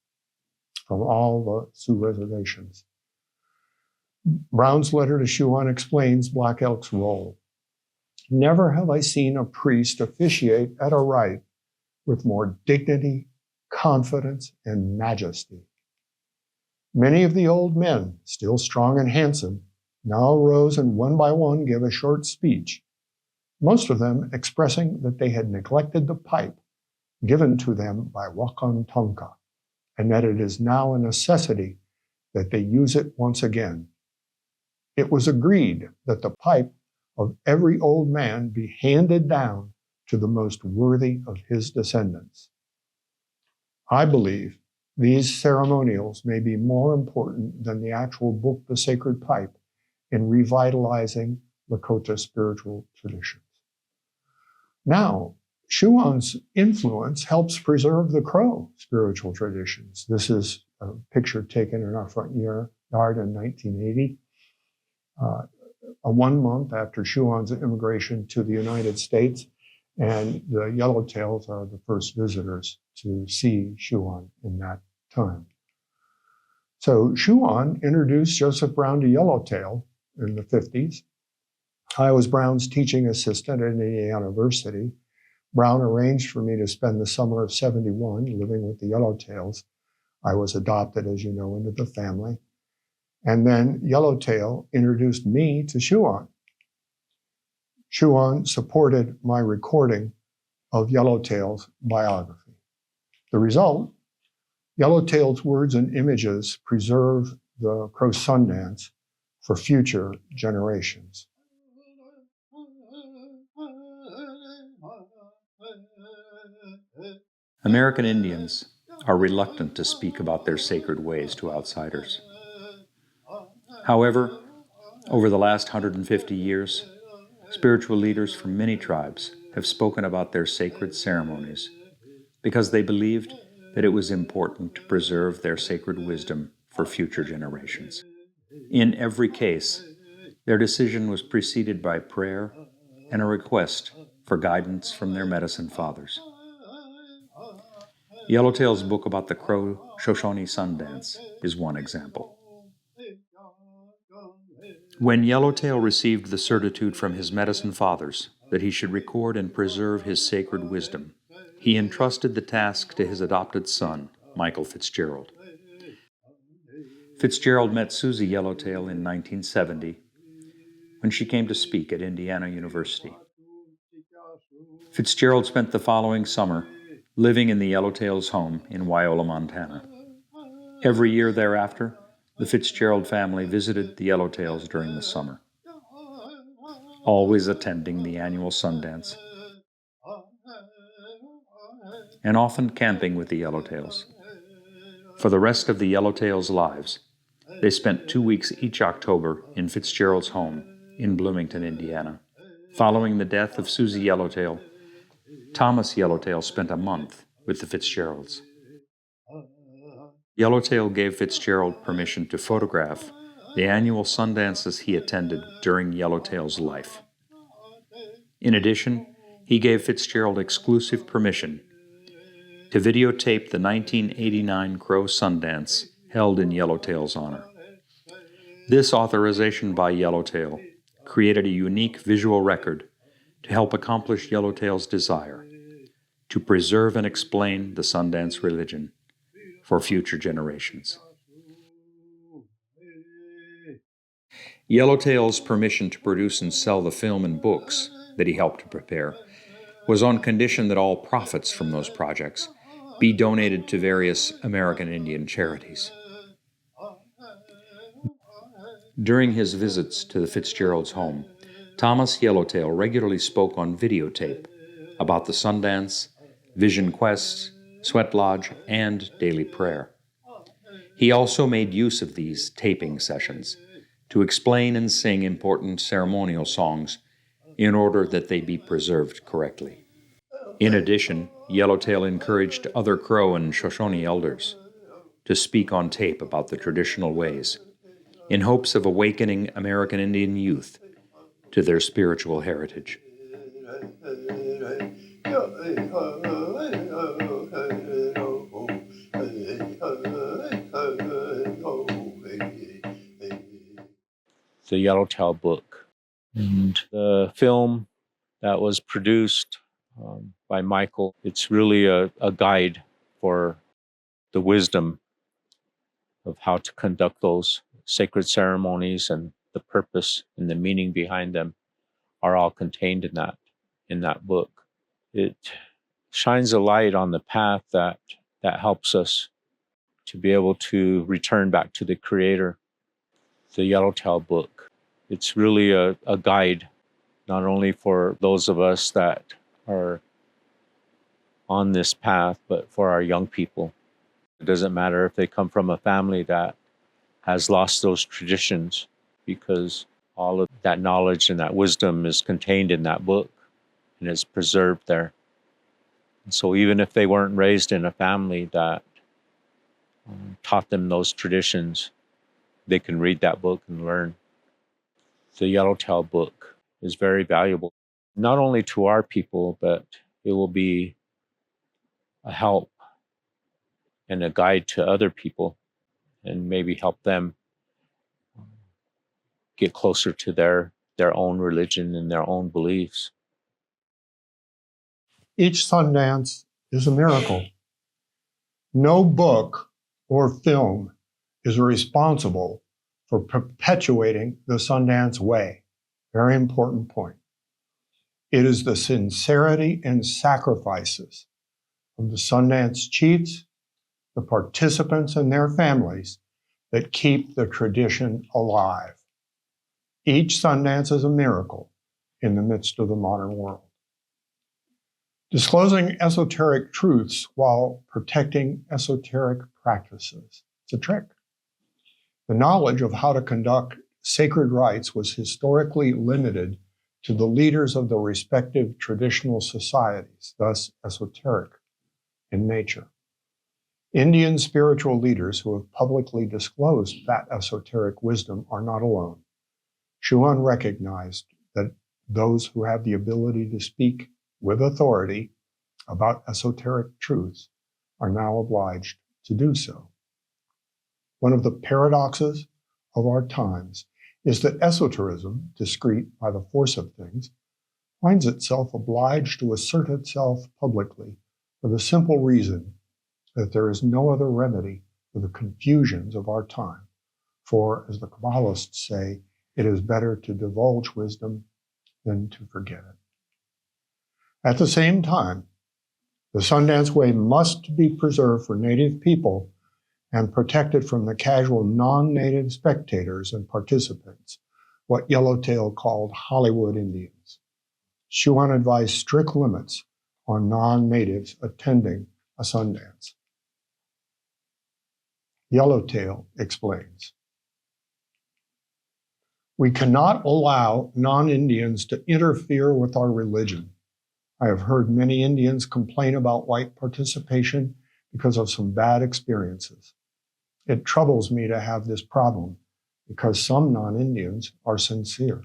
S3: from all the Sioux reservations. Brown's letter to Schuon explains Black Elk's role. Never have I seen a priest officiate at a rite with more dignity, confidence, and majesty. Many of the old men, still strong and handsome, now rose and one by one gave a short speech, most of them expressing that they had neglected the pipe given to them by Wakan Tonka, and that it is now a necessity that they use it once again. It was agreed that the pipe of every old man be handed down to the most worthy of his descendants. I believe these ceremonials may be more important than the actual book, The Sacred Pipe, in revitalizing Lakota spiritual traditions. Now, Schuon's influence helps preserve the Crow spiritual traditions. This is a picture taken in our front yard in 1980. 1 month after Schuon's immigration to the United States, and the Yellowtails are the first visitors to see Schuon in that time. So Schuon introduced Joseph Brown to Yellowtail in the 50s. I was Brown's teaching assistant at Indiana University. Brown arranged for me to spend the summer of 71 living with the Yellowtails. I was adopted, as you know, into the family. And then Yellowtail introduced me to Schuon. Schuon supported my recording of Yellowtail's biography. The result, Yellowtail's words and images preserve the Crow Sundance for future generations.
S2: American Indians are reluctant to speak about their sacred ways to outsiders. However, over the last 150 years, spiritual leaders from many tribes have spoken about their sacred ceremonies because they believed that it was important to preserve their sacred wisdom for future generations. In every case, their decision was preceded by prayer and a request for guidance from their medicine fathers. Yellowtail's book about the Crow Shoshone Sundance is one example. When Yellowtail received the certitude from his medicine fathers that he should record and preserve his sacred wisdom, he entrusted the task to his adopted son, Michael Fitzgerald. Fitzgerald met Susie Yellowtail in 1970 when she came to speak at Indiana University. Fitzgerald spent the following summer living in the Yellowtail's home in Wyola, Montana. Every year thereafter, the Fitzgerald family visited the Yellowtails during the summer.
S8: always attending the annual Sundance, and often camping with the Yellowtails. For the rest of the Yellowtails' lives, they spent 2 weeks each October in Fitzgerald's home in Bloomington, Indiana. Following the death of Susie Yellowtail, Thomas Yellowtail spent a month with the Fitzgeralds. Yellowtail gave Fitzgerald permission to photograph the annual Sundances he attended during Yellowtail's life. In addition, he gave Fitzgerald exclusive permission to videotape the 1989 Crow Sundance held in Yellowtail's honor. This authorization by Yellowtail created a unique visual record to help accomplish Yellowtail's desire to preserve and explain the Sundance religion for future generations. Yellowtail's permission to produce and sell the film and books that he helped to prepare was on condition that all profits from those projects be donated to various American Indian charities. During his visits to the Fitzgeralds' home, Thomas Yellowtail regularly spoke on videotape about the Sundance, Vision Quest, Sweat Lodge, and Daily Prayer. He also made use of these taping sessions to explain and sing important ceremonial songs in order that they be preserved correctly. In addition, Yellowtail encouraged other Crow and Shoshone elders to speak on tape about the traditional ways, in hopes of awakening American Indian youth to their spiritual heritage.
S2: The Yellowtail book and the film that was produced by Michael. It's really a guide for the wisdom of how to conduct those sacred ceremonies, and the purpose and the meaning behind them are all contained in that book. It shines a light on the path that helps us to be able to return back to the Creator. The Yellowtail book. It's really a guide, not only for those of us that are on this path, but for our young people. It doesn't matter if they come from a family that has lost those traditions, because all of that knowledge and that wisdom is contained in that book and is preserved there. And so even if they weren't raised in a family that taught them those traditions, they can read that book and learn. The Yellowtail book is very valuable, not only to our people, but it will be a help and a guide to other people, and maybe help them get closer to their own religion and their own beliefs.
S3: Each Sundance is a miracle. No book or film is responsible for perpetuating the Sundance way. Very important point. It is the sincerity and sacrifices of the Sundance chiefs, the participants and their families, that keep the tradition alive. Each Sundance is a miracle in the midst of the modern world. Disclosing esoteric truths while protecting esoteric practices. It's a trick. The knowledge of how to conduct sacred rites was historically limited to the leaders of the respective traditional societies, thus esoteric in nature. Indian spiritual leaders who have publicly disclosed that esoteric wisdom are not alone. Schuon recognized that those who have the ability to speak with authority about esoteric truths are now obliged to do so. One of the paradoxes of our times is that esoterism, discreet by the force of things, finds itself obliged to assert itself publicly for the simple reason that there is no other remedy for the confusions of our time. For, as the Kabbalists say, it is better to divulge wisdom than to forget it. At the same time, the Sundance Way must be preserved for Native people and protected from the casual non-Native spectators and participants what Yellowtail called Hollywood Indians. Schuon advised strict limits on non-natives attending a Sundance. Yellowtail explains, "We cannot allow non-Indians to interfere with our religion. I have heard many Indians complain about white participation because of some bad experiences. It troubles me to have this problem because some non-Indians are sincere.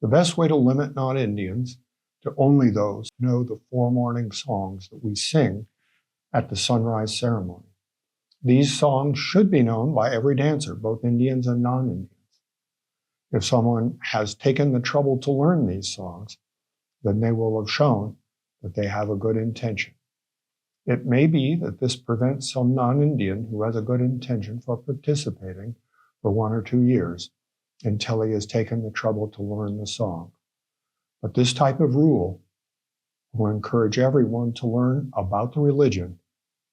S3: The best way to limit non-Indians to only those who know the 4 morning songs that we sing at the sunrise ceremony. These songs should be known by every dancer, both Indians and non-Indians. If someone has taken the trouble to learn these songs, then they will have shown that they have a good intention. It may be that this prevents some non-Indian who has a good intention from participating for 1 or 2 years until he has taken the trouble to learn the song. But this type of rule will encourage everyone to learn about the religion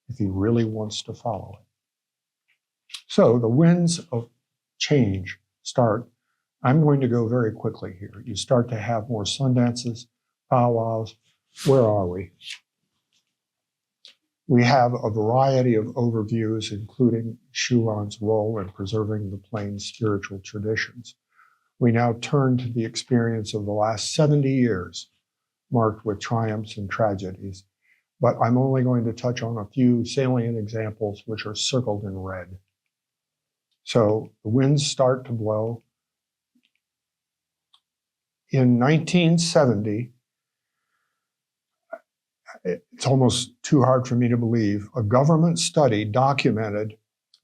S3: if he really wants to follow it." So the winds of change start. I'm going to go very quickly here. You start to have more Sundances, powwows. Where are we? We have a variety of overviews, including Schuon's role in preserving the Plains spiritual traditions. We now turn to the experience of the last 70 years, marked with triumphs and tragedies, but I'm only going to touch on a few salient examples which are circled in red. So the winds start to blow. In 1970, it's almost too hard for me to believe, a government study documented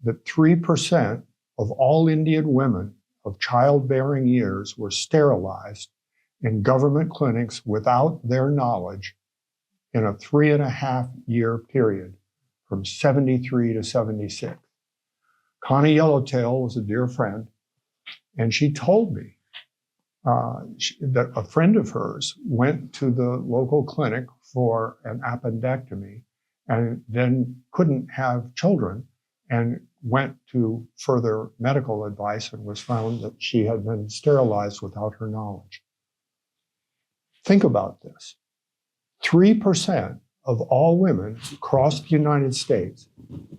S3: that 3% of all Indian women of childbearing years were sterilized in government clinics without their knowledge in a 3.5-year period from 73 to 76. Connie Yellowtail was a dear friend, and she told me that a friend of hers went to the local clinic for an appendectomy and then couldn't have children and went to further medical advice and was found that she had been sterilized without her knowledge. Think about this. 3% of all women across the United States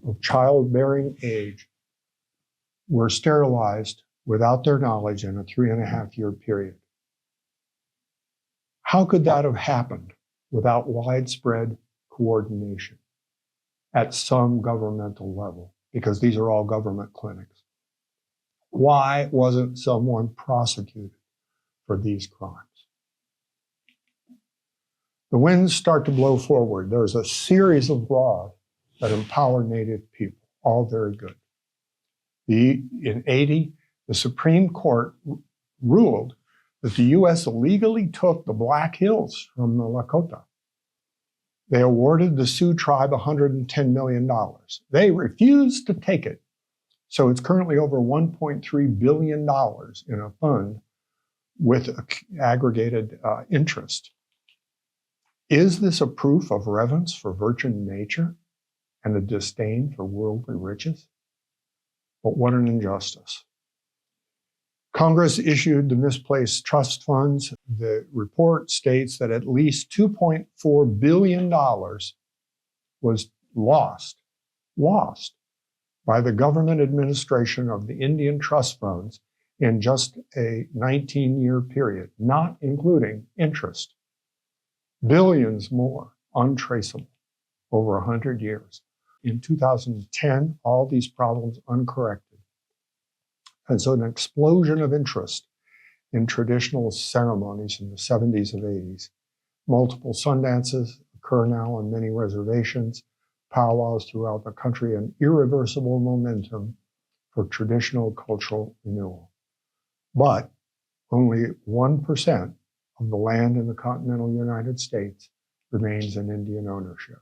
S3: of childbearing age were sterilized without their knowledge in a 3.5-year period. How could that have happened without widespread coordination at some governmental level? Because these are all government clinics. Why wasn't someone prosecuted for these crimes? The winds start to blow forward. There's a series of laws that empower Native people, all very good. In 80, the Supreme Court ruled that the U.S. illegally took the Black Hills from the Lakota. They awarded the Sioux tribe $110 million. They refused to take it. So it's currently over $1.3 billion in a fund with aggregated interest. Is this a proof of reverence for virgin nature and a disdain for worldly riches? But what an injustice. Congress issued the misplaced trust funds. The report states that at least $2.4 billion was lost by the government administration of the Indian trust funds in just a 19-year period, not including interest. Billions more untraceable over 100 years. In 2010, all these problems uncorrected. And so an explosion of interest in traditional ceremonies in the 70s and 80s. Multiple Sundances occur now on many reservations, powwows throughout the country, and irreversible momentum for traditional cultural renewal. But only 1% of the land in the continental United States remains in Indian ownership.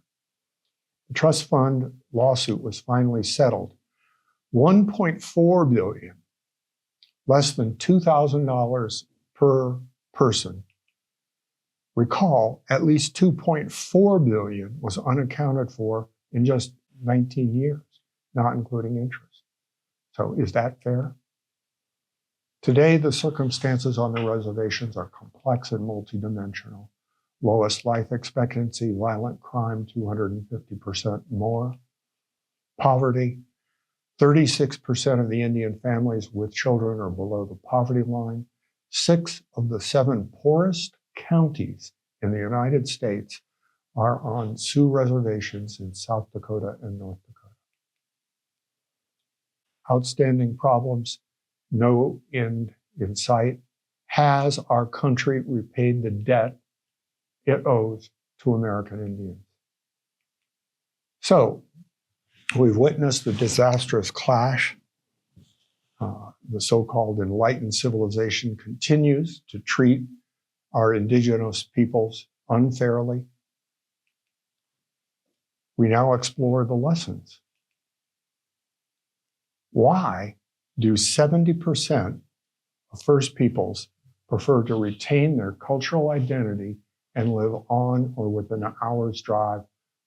S3: The trust fund lawsuit was finally settled. $1.4 billion, less than $2,000 per person. Recall, at least $2.4 billion was unaccounted for in just 19 years, not including interest. So is that fair? Today, the circumstances on the reservations are complex and multidimensional. Lowest life expectancy, violent crime 250% more, poverty. 36% of the Indian families with children are below the poverty line. 6 of the 7 poorest counties in the United States are on Sioux reservations in South Dakota and North Dakota. Outstanding problems, no end in sight. Has our country repaid the debt it owes to American Indians? So, we've witnessed the disastrous clash. The so-called enlightened civilization continues to treat our indigenous peoples unfairly. We now explore the lessons. Why do 70% of First Peoples prefer to retain their cultural identity and live on or within an hour's drive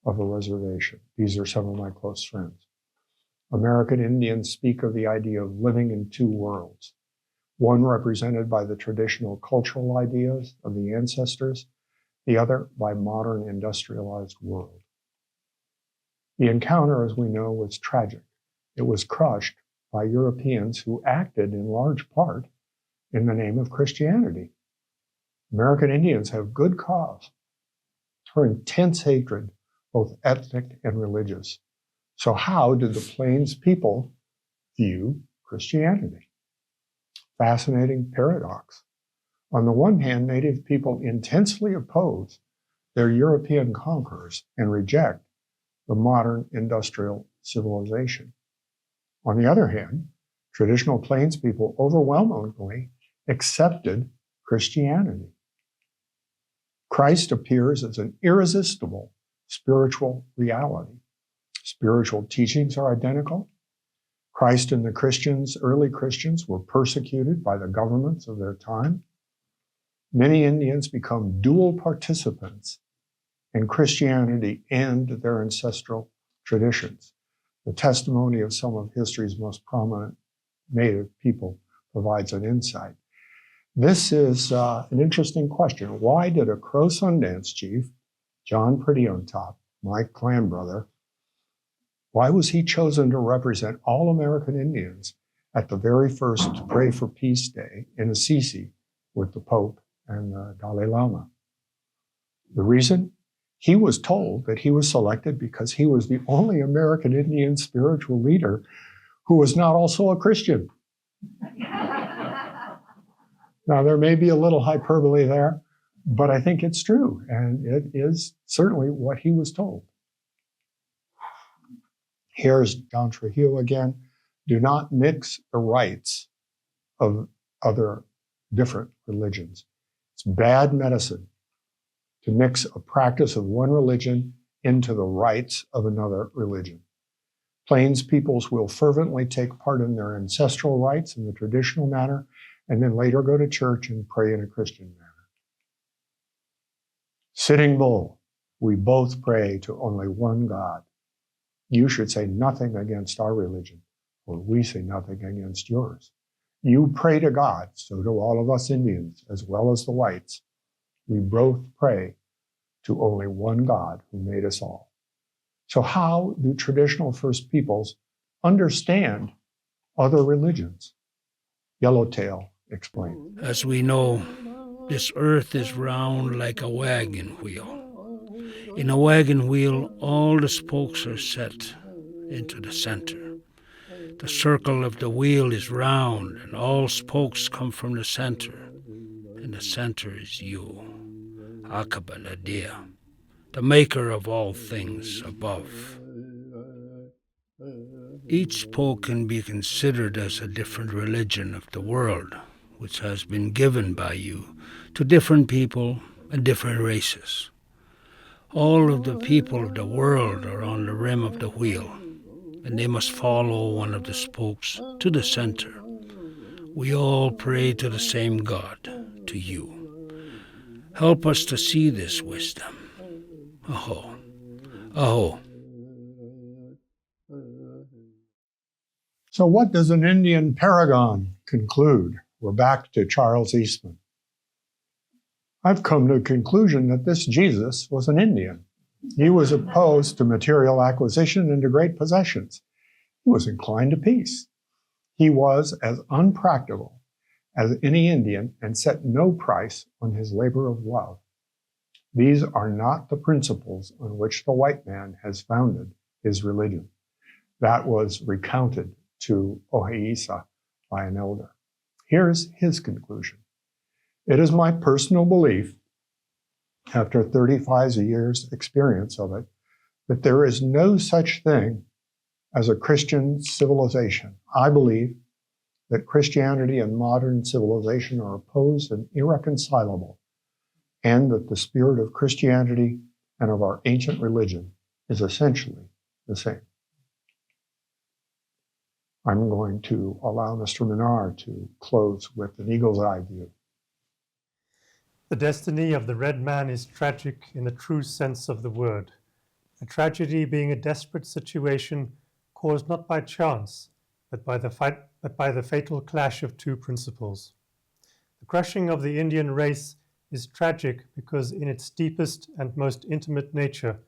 S3: of a reservation? These are some of my close friends. American Indians speak of the idea of living in 2 worlds, one represented by the traditional cultural ideas of the ancestors, the other by modern industrialized world. The encounter, as we know, was tragic. It was crushed by Europeans who acted in large part in the name of Christianity. American Indians have good cause for intense hatred, both ethnic and religious. So how did the Plains people view Christianity? Fascinating paradox. On the one hand, Native people intensely oppose their European conquerors and reject the modern industrial civilization. On the other hand, traditional Plains people overwhelmingly accepted Christianity. Christ appears as an irresistible spiritual reality. Spiritual teachings are identical. Christ and the Christians, early Christians, were persecuted by the governments of their time. Many Indians become dual participants in Christianity and their ancestral traditions. The testimony of some of history's most prominent Native people provides an insight. This is an interesting question. Why did a Crow Sundance chief, John Pretty on Top, my clan brother, why was he chosen to represent all American Indians at the very first Pray for Peace Day in Assisi with the Pope and the Dalai Lama? The reason? He was told that he was selected because he was the only American Indian spiritual leader who was not also a Christian. Now, there may be a little hyperbole there, but I think it's true, and it is certainly what he was told. Here's John Trujillo again. Do not mix the rites of other different religions. It's bad medicine to mix a practice of one religion into the rites of another religion. Plains peoples will fervently take part in their ancestral rites in the traditional manner, and then later go to church and pray in a Christian manner. Sitting Bull, we both pray to only one God. You should say nothing against our religion, for we say nothing against yours. You pray to God, so do all of us Indians, as well as the whites. We both pray to only one God who made us all. So how do traditional First Peoples understand other religions? Yellowtail explained.
S4: As we know, this earth is round like a wagon wheel. In a wagon wheel, all the spokes are set into the center. The circle of the wheel is round, and all spokes come from the center. And the center is you, Aqaba Nadia, the maker of all things above. Each spoke can be considered as a different religion of the world, which has been given by you to different people and different races. All of the people of the world are on the rim of the wheel, and they must follow one of the spokes to the center. We all pray to the same God, to you. Help us to see this wisdom. Aho. Aho.
S3: So what does an Indian paragon conclude? we're back to Charles Eastman. I've come to the conclusion that this Jesus was an Indian. He was opposed to material acquisition and to great possessions. He was inclined to peace. He was as unpractical as any Indian and set no price on his labor of love. These are not the principles on which the white man has founded his religion. That was recounted to Oheiisa by an elder. Here's his conclusion. It is my personal belief, after 35 years' experience of it, that there is no such thing as a Christian civilization. I believe that Christianity and modern civilization are opposed and irreconcilable, and that the spirit of Christianity and of our ancient religion is essentially the same. I'm going to allow Mr. Menard to close with an eagle's eye view.
S9: The destiny of the red man is tragic in the true sense of the word, a tragedy being a desperate situation caused not by chance, but by the fatal clash of two principles. The crushing of the Indian race is tragic because in its deepest and most intimate nature,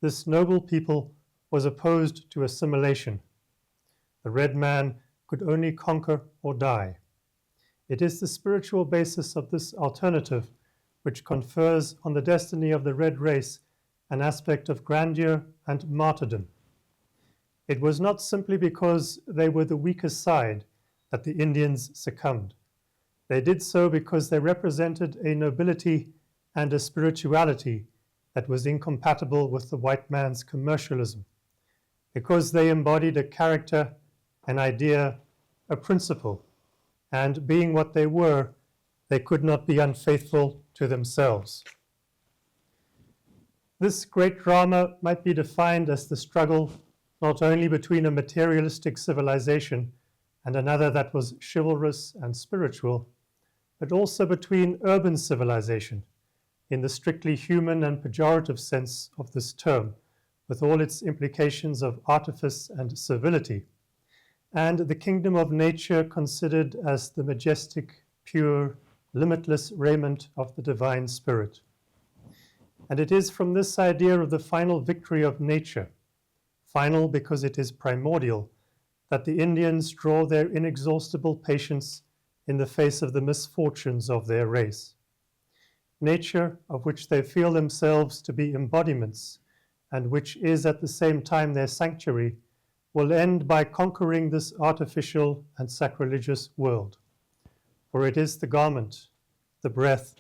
S9: this noble people was opposed to assimilation. The red man could only conquer or die. It is the spiritual basis of this alternative which confers on the destiny of the red race an aspect of grandeur and martyrdom. It was not simply because they were the weaker side that the Indians succumbed. They did so because they represented a nobility and a spirituality that was incompatible with the white man's commercialism, because they embodied a character, an idea, a principle, and being what they were, they could not be unfaithful to themselves. This great drama might be defined as the struggle not only between a materialistic civilization and another that was chivalrous and spiritual, but also between urban civilization, in the strictly human and pejorative sense of this term, with all its implications of artifice and servility, and the kingdom of nature considered as the majestic, pure, limitless raiment of the divine spirit. And it is from this idea of the final victory of nature, final because it is primordial, that the Indians draw their inexhaustible patience in the face of the misfortunes of their race. Nature, of which they feel themselves to be embodiments, and which is at the same time their sanctuary, will end by conquering this artificial and sacrilegious world. For it is the garment, the breath,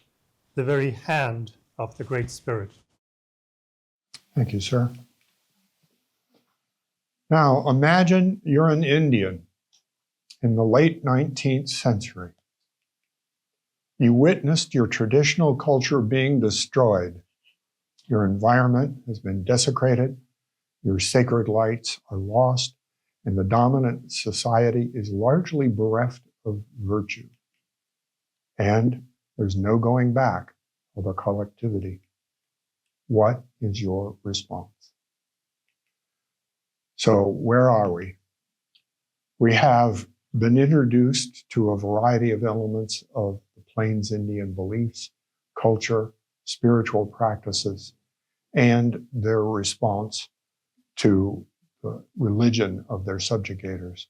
S9: the very hand of the Great Spirit.
S3: Thank you, sir. Now, imagine you're an Indian in the late 19th century. You witnessed your traditional culture being destroyed. Your environment has been desecrated. Your sacred lights are lost, and the dominant society is largely bereft of virtue. And there's no going back for the collectivity. What is your response? So where are we? We have been introduced to a variety of elements of the Plains Indian beliefs, culture, spiritual practices, and their response to the religion of their subjugators.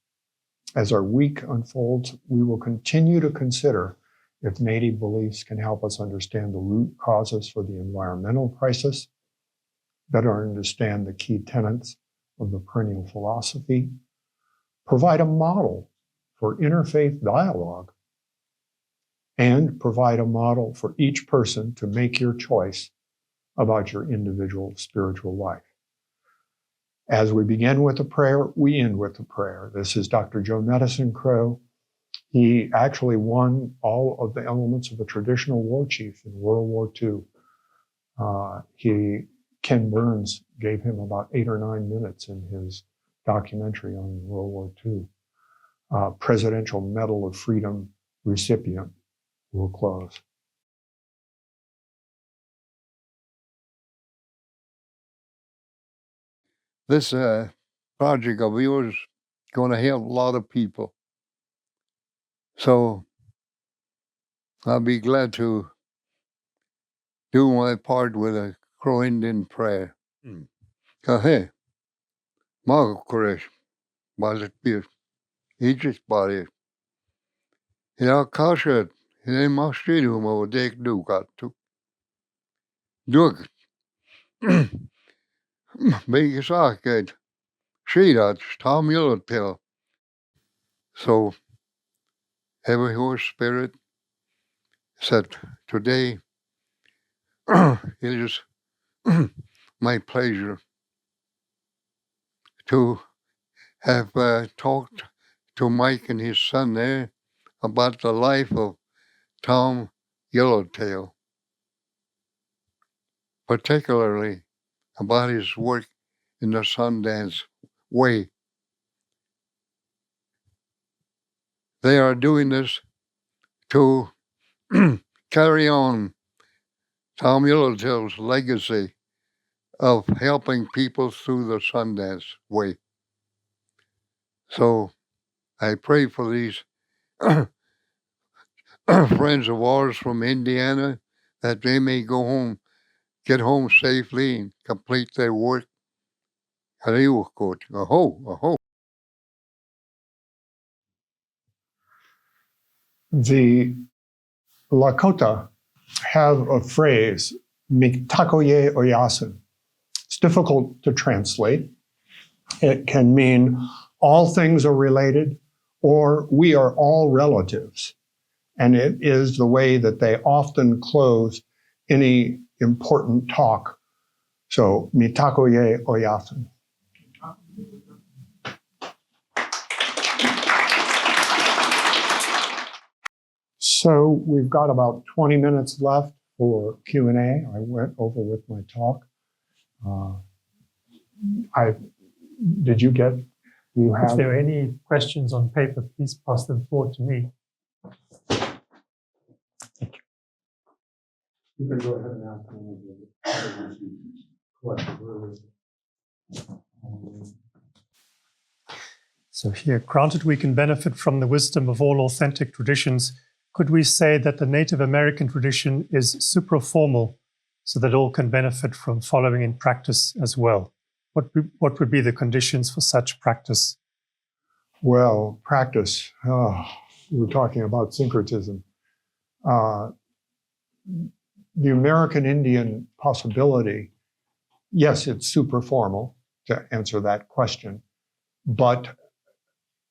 S3: As our week unfolds, we will continue to consider if Native beliefs can help us understand the root causes for the environmental crisis, better understand the key tenets of the perennial philosophy, provide a model for interfaith dialogue, and provide a model for each person to make your choice about your individual spiritual life. As we begin with a prayer, we end with a prayer. This is Dr. Joe Medicine Crow. He actually won all of the elements of a traditional war chief in World War II. Ken Burns gave him about 8 or 9 minutes in his documentary on World War II. Presidential Medal of Freedom recipient. We'll close.
S10: This project of yours is going to help a lot of people. So I'll be glad to do my part with a Crow Indian prayer. Kahe, Mago Koresh, Bazit Bir, Idris Bari, Hila Kashat, Hile Mastridu Mo Dek Dukatu. Duk, Begisaket, Shidat, Tom Yellowtail. So, Heavenly Holy Spirit said, today it is my pleasure to have talked to Mike and his son there about the life of Tom Yellowtail, particularly about his work in the Sundance Way. They are doing this to carry on Tom Yellowtail's legacy of helping people through the Sundance Way. So I pray for these friends of ours from Indiana that they may go home, get home safely, and complete their work. Aho, aho.
S3: The Lakota have a phrase, Miktakoye Oyasin. It's difficult to translate. It can mean all things are related or we are all relatives. And it is the way that they often close any important talk. So, Mitakoye Oyasin. So we've got about 20 minutes left for Q&A. I went over with my talk. Did you get, you have?
S9: If there are any questions on paper, please pass them forward to me.
S3: Thank you.
S11: You can go ahead and ask one of the collected earlier.
S9: So here, granted we can benefit from the wisdom of all authentic traditions, could we say that the Native American tradition is supraformal so that all can benefit from following in practice as well? What would be the conditions for such practice?
S3: Well, practice. We're talking about syncretism. The American Indian possibility, yes, it's supraformal to answer that question, but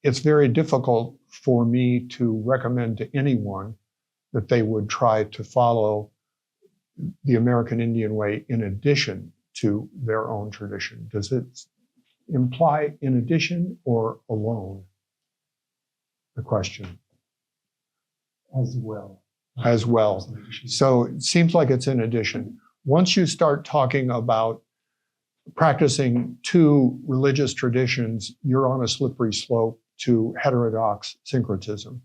S3: it's very difficult for me to recommend to anyone that they would try to follow the American Indian way in addition to their own tradition. Does it imply in addition or alone? The question.
S11: As well.
S3: As well. So it seems like it's in addition. Once you start talking about practicing two religious traditions, you're on a slippery slope to heterodox syncretism.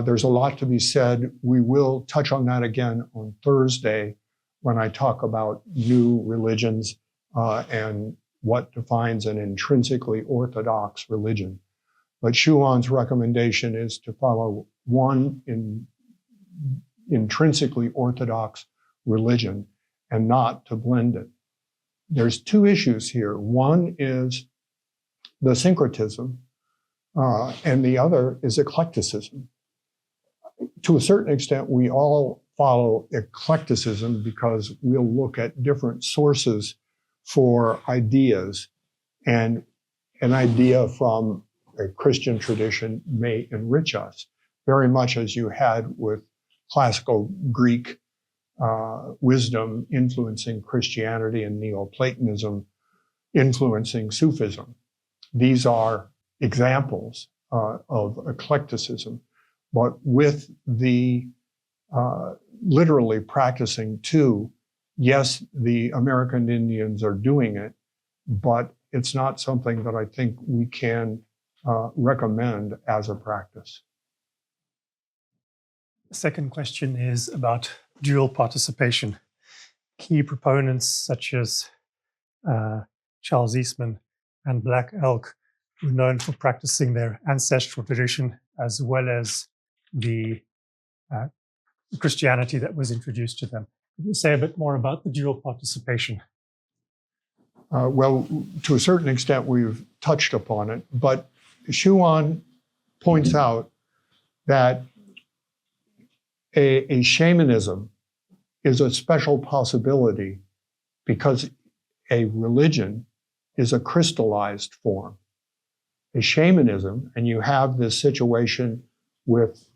S3: There's a lot to be said. We will touch on that again on Thursday when I talk about new religions and what defines an intrinsically orthodox religion. But Schuon's recommendation is to follow one intrinsically orthodox religion and not to blend it. There's two issues here. One is the syncretism, and the other is eclecticism. To a certain extent, we all follow eclecticism because we'll look at different sources for ideas, and an idea from a Christian tradition may enrich us, very much as you had with classical Greek wisdom influencing Christianity and Neoplatonism influencing Sufism. These are examples of eclecticism, but with the literally practicing two, yes, the American Indians are doing it, but it's not something that I think we can recommend as a practice.
S9: The second question is about dual participation. Key proponents such as Charles Eastman and Black Elk were known for practicing their ancestral tradition as well as the Christianity that was introduced to them. Could you say a bit more about the dual participation?
S3: Well, to a certain extent, we've touched upon it, but Schuon points out that a shamanism is a special possibility because a religion is a crystallized form. A shamanism, and you have this situation with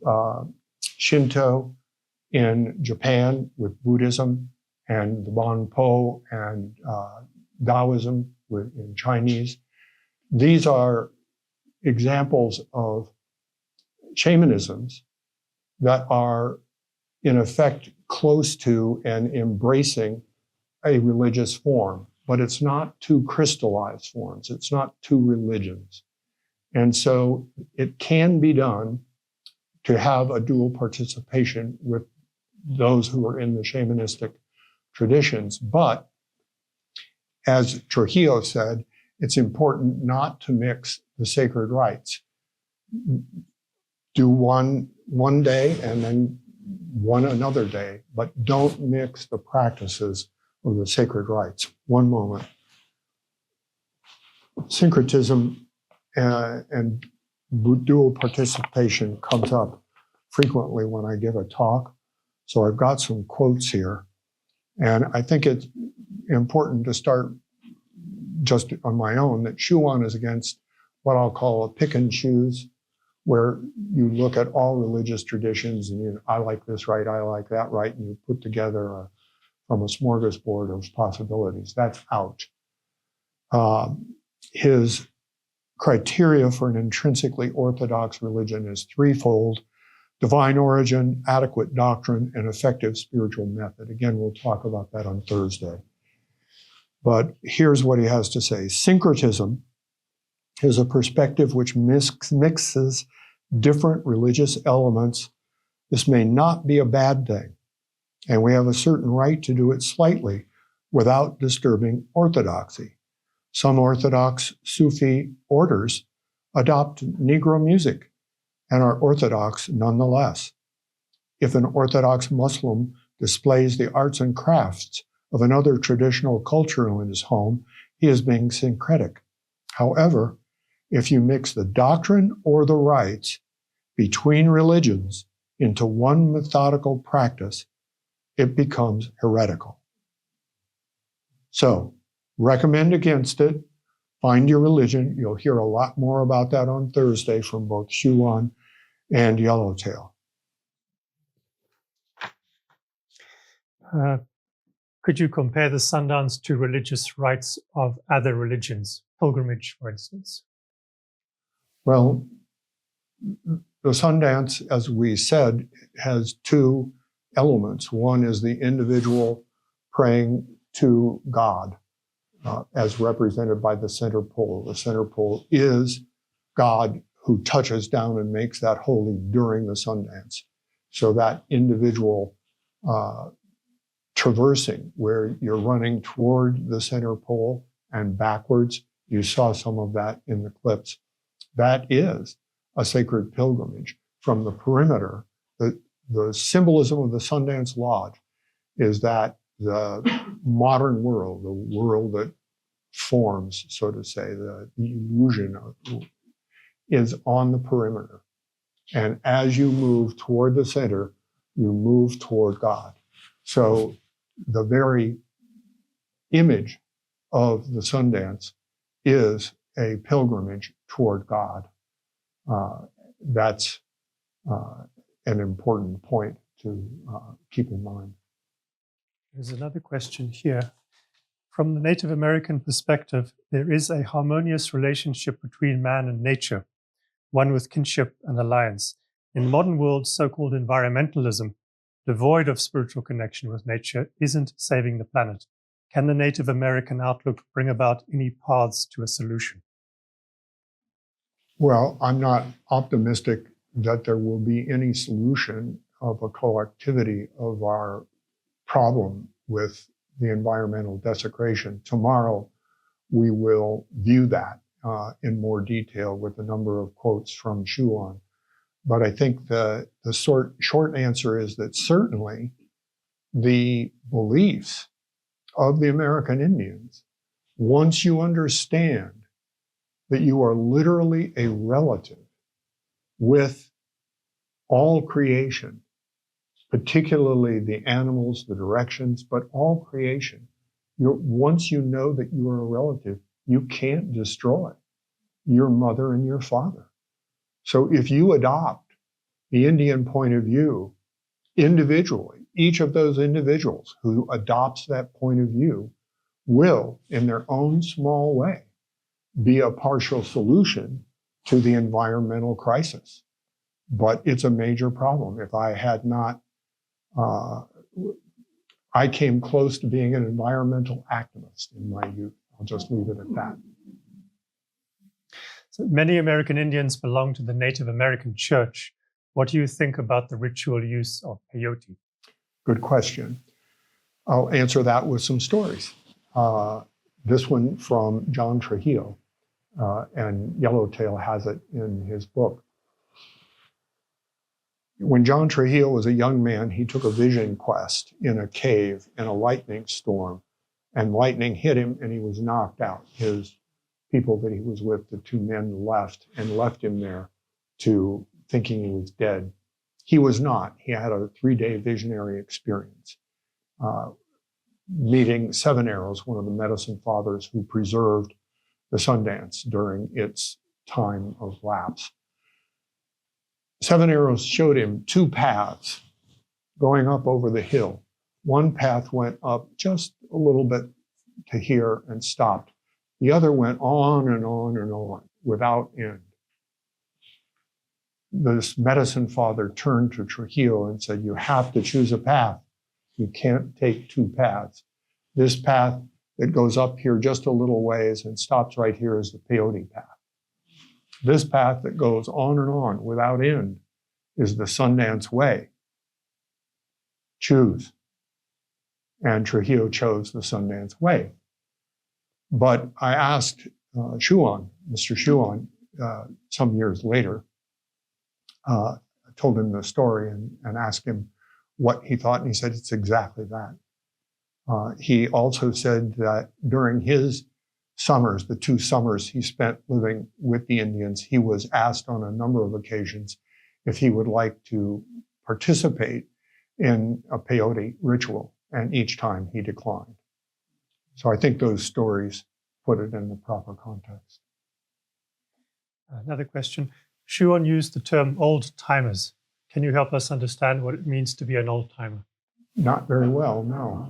S3: Shinto in Japan, with Buddhism, and the Bonpo and Taoism in Chinese. These are examples of shamanisms that are, in effect, close to and embracing a religious form, but it's not two crystallized forms. It's not two religions. And so it can be done to have a dual participation with those who are in the shamanistic traditions. But as Trujillo said, it's important not to mix the sacred rites. Do one day and then one another day, but don't mix the practices of the sacred rites. One moment. Syncretism and dual participation comes up frequently when I give a talk. So I've got some quotes here. And I think it's important to start just on my own that Schuon is against what I'll call a pick and choose, where you look at all religious traditions and I like this rite, I like that rite, and you put together from a smorgasbord of possibilities. That's out. His criteria for an intrinsically orthodox religion is threefold: divine origin, adequate doctrine, and effective spiritual method. Again, we'll talk about that on Thursday. But here's what he has to say. Syncretism is a perspective which mixes different religious elements. This may not be a bad thing, and we have a certain right to do it slightly without disturbing orthodoxy. Some Orthodox Sufi orders adopt Negro music and are Orthodox nonetheless. If an Orthodox Muslim displays the arts and crafts of another traditional culture in his home, he is being syncretic. However, if you mix the doctrine or the rites between religions into one methodical practice, it becomes heretical. So, recommend against it. Find your religion. You'll hear a lot more about that on Thursday from both Schuon and Yellowtail.
S9: Could you compare the Sundance to religious rites of other religions, pilgrimage, for instance?
S3: Well, the Sundance, as we said, has two elements. One is the individual praying to God, as represented by the center pole. The center pole is God who touches down and makes that holy during the Sundance. So that individual traversing, where you're running toward the center pole and backwards, you saw some of that in the clips. That is a sacred pilgrimage. From the perimeter, the symbolism of the Sundance Lodge is that the modern world, the world that forms, so to say, the illusion is on the perimeter. And as you move toward the center, you move toward God. So the very image of the Sundance is a pilgrimage toward God. That's an important point to keep in mind.
S9: There's another question here. From the Native American perspective, there is a harmonious relationship between man and nature, one with kinship and alliance. In modern world, so-called environmentalism, devoid of spiritual connection with nature, isn't saving the planet. Can the Native American outlook bring about any paths to a solution?
S3: Well, I'm not optimistic that there will be any solution of a collectivity of our problem with the environmental desecration. Tomorrow, we will view that in more detail with a number of quotes from Schuon. But I think the short answer is that certainly the beliefs of the American Indians, once you understand that you are literally a relative with all creation, particularly the animals, the directions, but all creation, once you know that you are a relative, you can't destroy your mother and your father. So if you adopt the Indian point of view individually, each of those individuals who adopts that point of view will, in their own small way, be a partial solution to the environmental crisis. But it's a major problem. If I had not, I came close to being an environmental activist in my youth. I'll just leave it at that.
S9: So many American Indians belong to the Native American Church. What do you think about the ritual use of peyote?
S3: Good question. I'll answer that with some stories. This one from John Trujillo, and Yellowtail has it in his book. When John Trujillo was a young man, he took a vision quest in a cave in a lightning storm, and lightning hit him and he was knocked out. His people that he was with, the two men, left him there to thinking he was dead. He was not. He had a 3-day visionary experience, meeting Seven Arrows, one of the medicine fathers who preserved the Sundance during its time of lapse. Seven Arrows showed him 2 paths going up over the hill. One path went up just a little bit to here and stopped. The other went on and on and on without end. This medicine father turned to Trujillo and said, you have to choose a path. You can't take 2 paths. This path that goes up here just a little ways and stops right here is the peyote path. This path that goes on and on without end is the Sundance way. Choose. And Trujillo chose the Sundance way. But I asked Schuon, Mr. Schuon, some years later, I told him the story and asked him what he thought, and he said it's exactly that. He also said that during his summers, the 2 summers he spent living with the Indians, he was asked on a number of occasions if he would like to participate in a peyote ritual, and each time he declined. So I think those stories put it in the proper context.
S9: Another question. Schuon used the term old-timers. Can you help us understand what it means to be an old-timer?
S3: Not very well, no.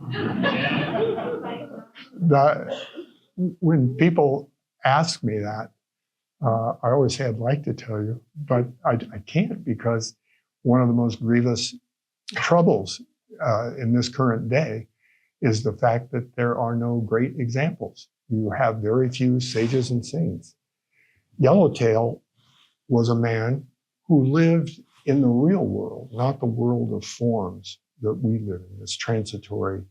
S3: When people ask me that, I always say I'd like to tell you, but I can't, because one of the most grievous troubles in this current day is the fact that there are no great examples. You have very few sages and saints. Yellowtail was a man who lived in the real world, not the world of forms that we live in, this transitory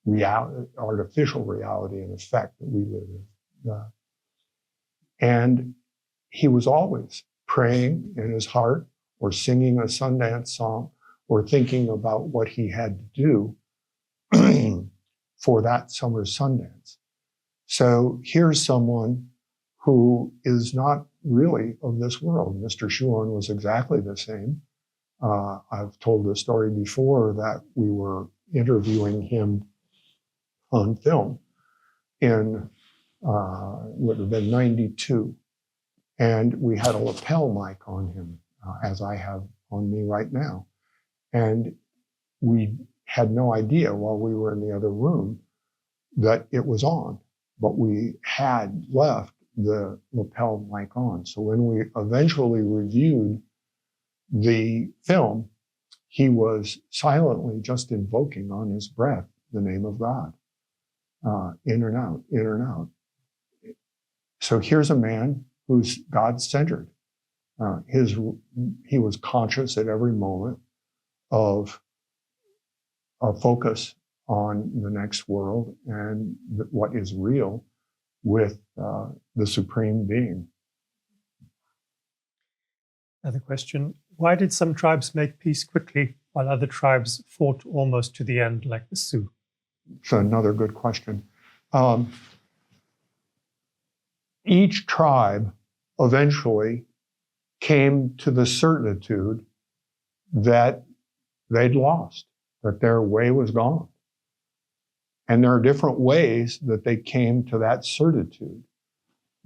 S3: reality, artificial reality and effect that we live in. And he was always praying in his heart, or singing a Sundance song, or thinking about what he had to do for that summer's Sundance. So here's someone who is not really of this world. Mr. Schuon was exactly the same. I've told the story before that we were interviewing him on film in, would have been 92. And we had a lapel mic on him, as I have on me right now. And we had no idea while we were in the other room that it was on, but we had left the lapel mic on. So when we eventually reviewed the film, he was silently just invoking on his breath the name of God, in and out, in and out. So here's a man who's God-centered. He was conscious at every moment of a focus on the next world and what is real with the Supreme Being.
S9: Another question. Why did some tribes make peace quickly while other tribes fought almost to the end, like the Sioux?
S3: It's another good question. Each tribe eventually came to the certitude that they'd lost, that their way was gone. And there are different ways that they came to that certitude.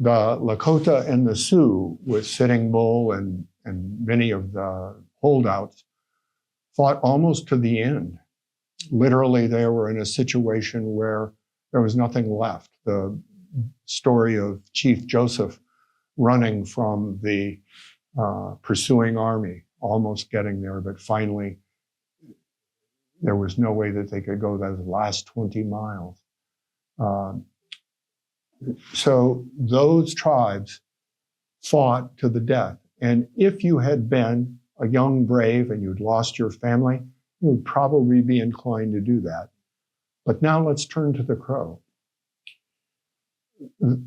S3: The Lakota and the Sioux, with Sitting Bull and many of the holdouts, fought almost to the end. Literally, they were in a situation where there was nothing left. The story of Chief Joseph running from the pursuing army, almost getting there, but finally there was no way that they could go those last 20 miles. So those tribes fought to the death. And if you had been a young brave and you'd lost your family, you would probably be inclined to do that. But now let's turn to the Crow.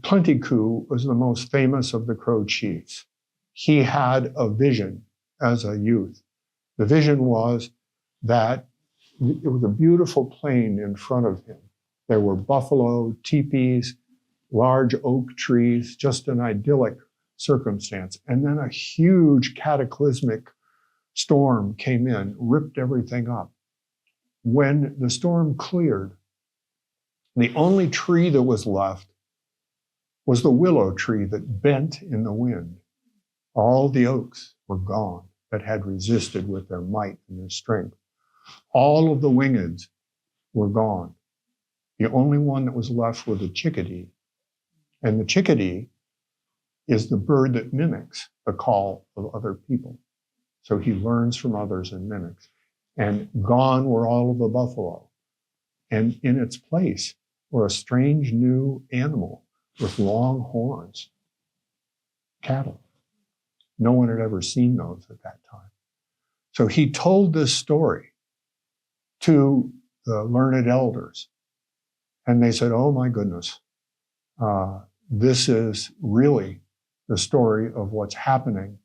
S3: Plenty Coups was the most famous of the Crow chiefs. He had a vision as a youth. The vision was that it was a beautiful plain in front of him. There were buffalo, teepees, large oak trees, just an idyllic circumstance. And then a huge cataclysmic storm came in, ripped everything up. When the storm cleared, the only tree that was left was the willow tree that bent in the wind. All the oaks were gone that had resisted with their might and their strength. All of the wingeds were gone. The only one that was left was the chickadee. And the chickadee is the bird that mimics the call of other people. So he learns from others and mimics. And gone were all of the buffalo. And in its place were a strange new animal with long horns, cattle. No one had ever seen those at that time. So he told this story to the learned elders. And they said, oh my goodness, this is really the story of what's happening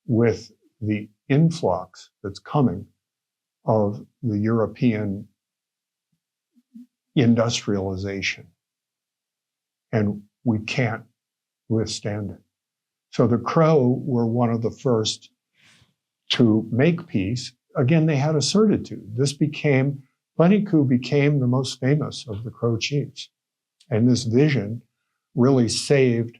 S3: with the influx that's coming of the European industrialization. And we can't withstand it. So the Crow were one of the first to make peace. Again, they had a certitude. Plenty Coups became the most famous of the Crow chiefs. And this vision really saved,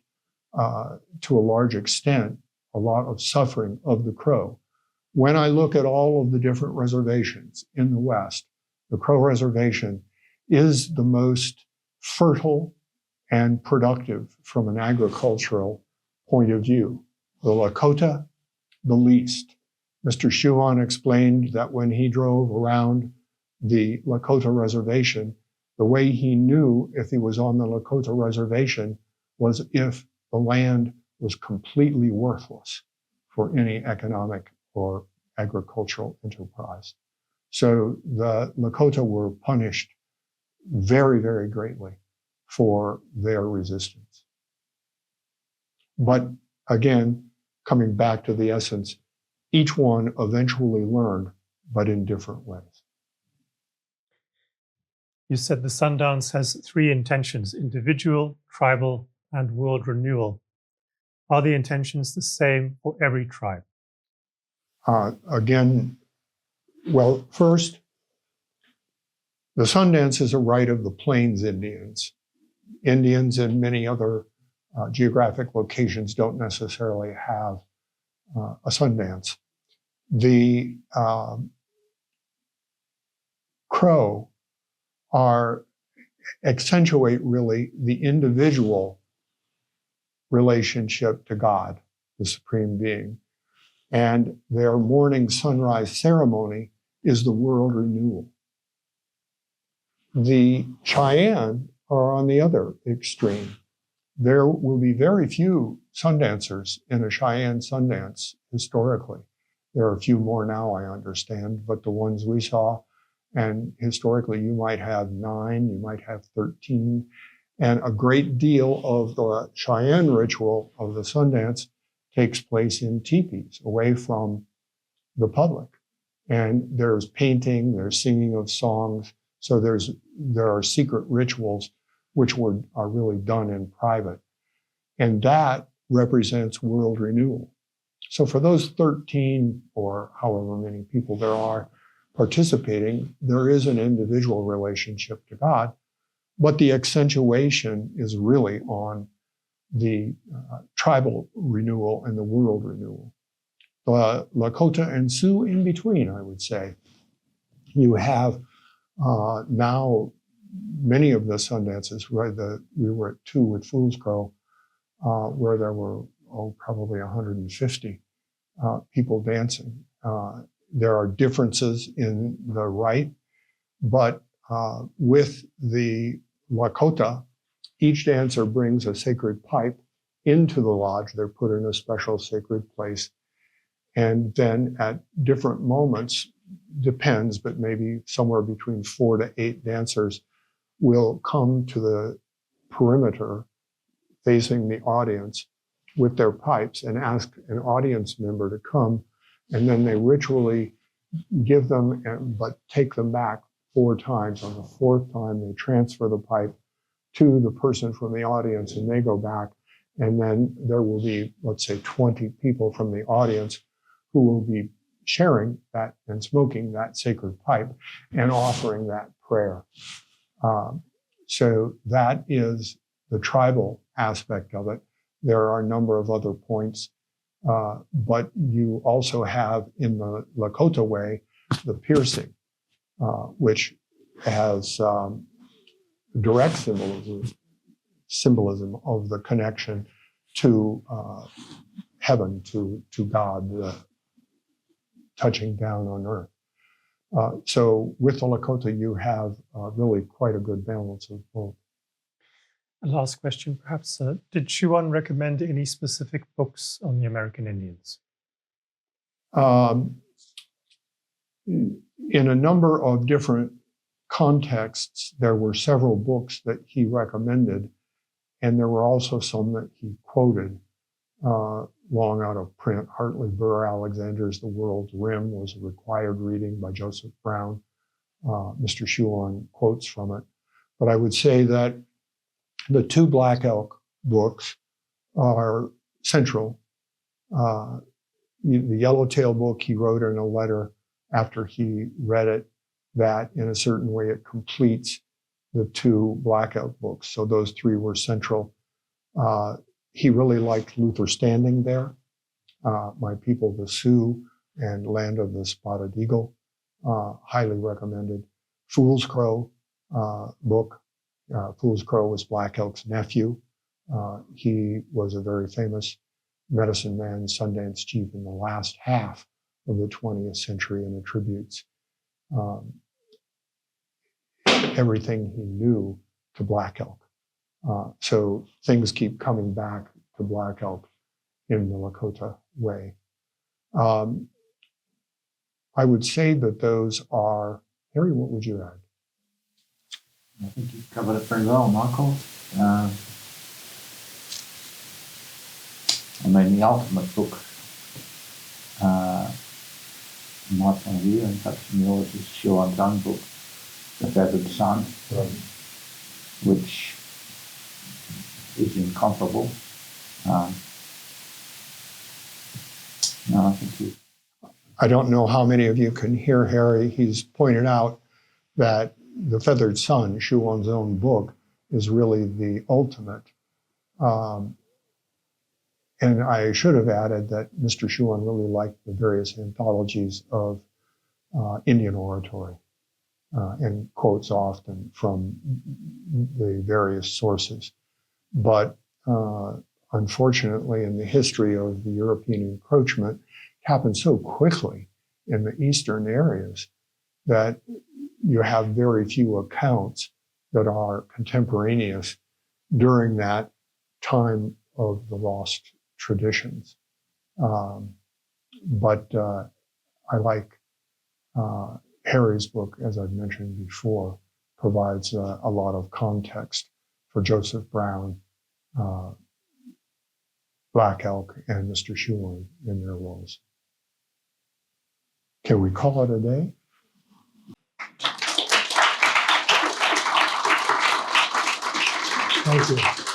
S3: to a large extent, a lot of suffering of the Crow. When I look at all of the different reservations in the West, the Crow Reservation is the most fertile and productive from an agricultural point of view. The Lakota, the least. Mr. Schuon explained that when he drove around the Lakota reservation, the way he knew if he was on the Lakota reservation was if the land was completely worthless for any economic or agricultural enterprise. So the Lakota were punished very, very greatly for their resistance. But again, coming back to the essence, each one eventually learned, but in different ways.
S9: You said the Sundance has three intentions: individual, tribal, and world renewal. Are the intentions the same for every tribe?
S3: First, the Sundance is a right of the Plains Indians. Indians in many other geographic locations don't necessarily have a Sundance. The Crow accentuate really the individual relationship to God, the Supreme Being. And their morning sunrise ceremony is the world renewal. The Cheyenne are on the other extreme. There will be very few Sundancers in a Cheyenne Sundance historically. There are a few more now, I understand, but the ones we saw, and historically you might have 9, you might have 13, and a great deal of the Cheyenne ritual of the Sundance takes place in teepees, away from the public. And there's painting, there's singing of songs. So there are secret rituals which are really done in private. And that represents world renewal. So for those 13 or however many people there are participating, there is an individual relationship to God, but the accentuation is really on the tribal renewal and the world renewal. The Lakota and Sioux in between, I would say. You have now many of the Sundances, we were at 2 with Fool's Crow, where there were probably 150 people dancing. There are differences in the rite, but with the Lakota, each dancer brings a sacred pipe into the lodge. They're put in a special sacred place. And then at different moments, depends, but maybe somewhere between 4 to 8 dancers will come to the perimeter facing the audience with their pipes and ask an audience member to come. And then they ritually give them, but take them back 4 times. On the 4th time, they transfer the pipe to the person from the audience and they go back. And then there will be, let's say, 20 people from the audience who will be sharing that and smoking that sacred pipe and offering that prayer. So that is the tribal aspect of it. There are a number of other points, but you also have in the Lakota way, the piercing, which has direct symbolism of the connection to heaven, to God, touching down on earth. So with the Lakota, you have really quite a good balance of both.
S9: A last question, perhaps. Did Schuon recommend any specific books on the American Indians?
S3: In a number of different contexts, there were several books that he recommended, and there were also some that he quoted long out of print. Hartley Burr Alexander's The World's Rim was a required reading by Joseph Brown. Mr. Schuon quotes from it. But I would say that the 2 Black Elk books are central. The Yellowtail book he wrote in a letter after he read it, that in a certain way it completes the 2 Black Elk books. So those 3 were central. He really liked Luther Standing There, My People the Sioux, and Land of the Spotted Eagle. Highly recommended. Fool's Crow book. Fool's Crow was Black Elk's nephew. He was a very famous medicine man, Sundance chief in the last half of the 20th century, and attributes everything he knew to Black Elk. So things keep coming back to Black Elk in the Lakota way. I would say that those are, Harry, what would you add?
S1: I think you've covered it very well, Michael. I mean, the ultimate book, in my point of view, and perhaps from yours, is Schuon's own book, The Feathered Son, which is incomparable. I think
S3: I don't know how many of you can hear Harry. He's pointed out that The Feathered Son, Schuon's own book, is really the ultimate. And I should have added that Mr. Schuon really liked the various anthologies of Indian oratory and quotes often from the various sources. But unfortunately, in the history of the European encroachment, it happened so quickly in the eastern areas that you have very few accounts that are contemporaneous during that time of the lost traditions. But I like Harry's book, as I've mentioned before, provides a lot of context for Joseph Brown, Black Elk, and Mr. Schuon in their roles. Can we call it a day? Thank you.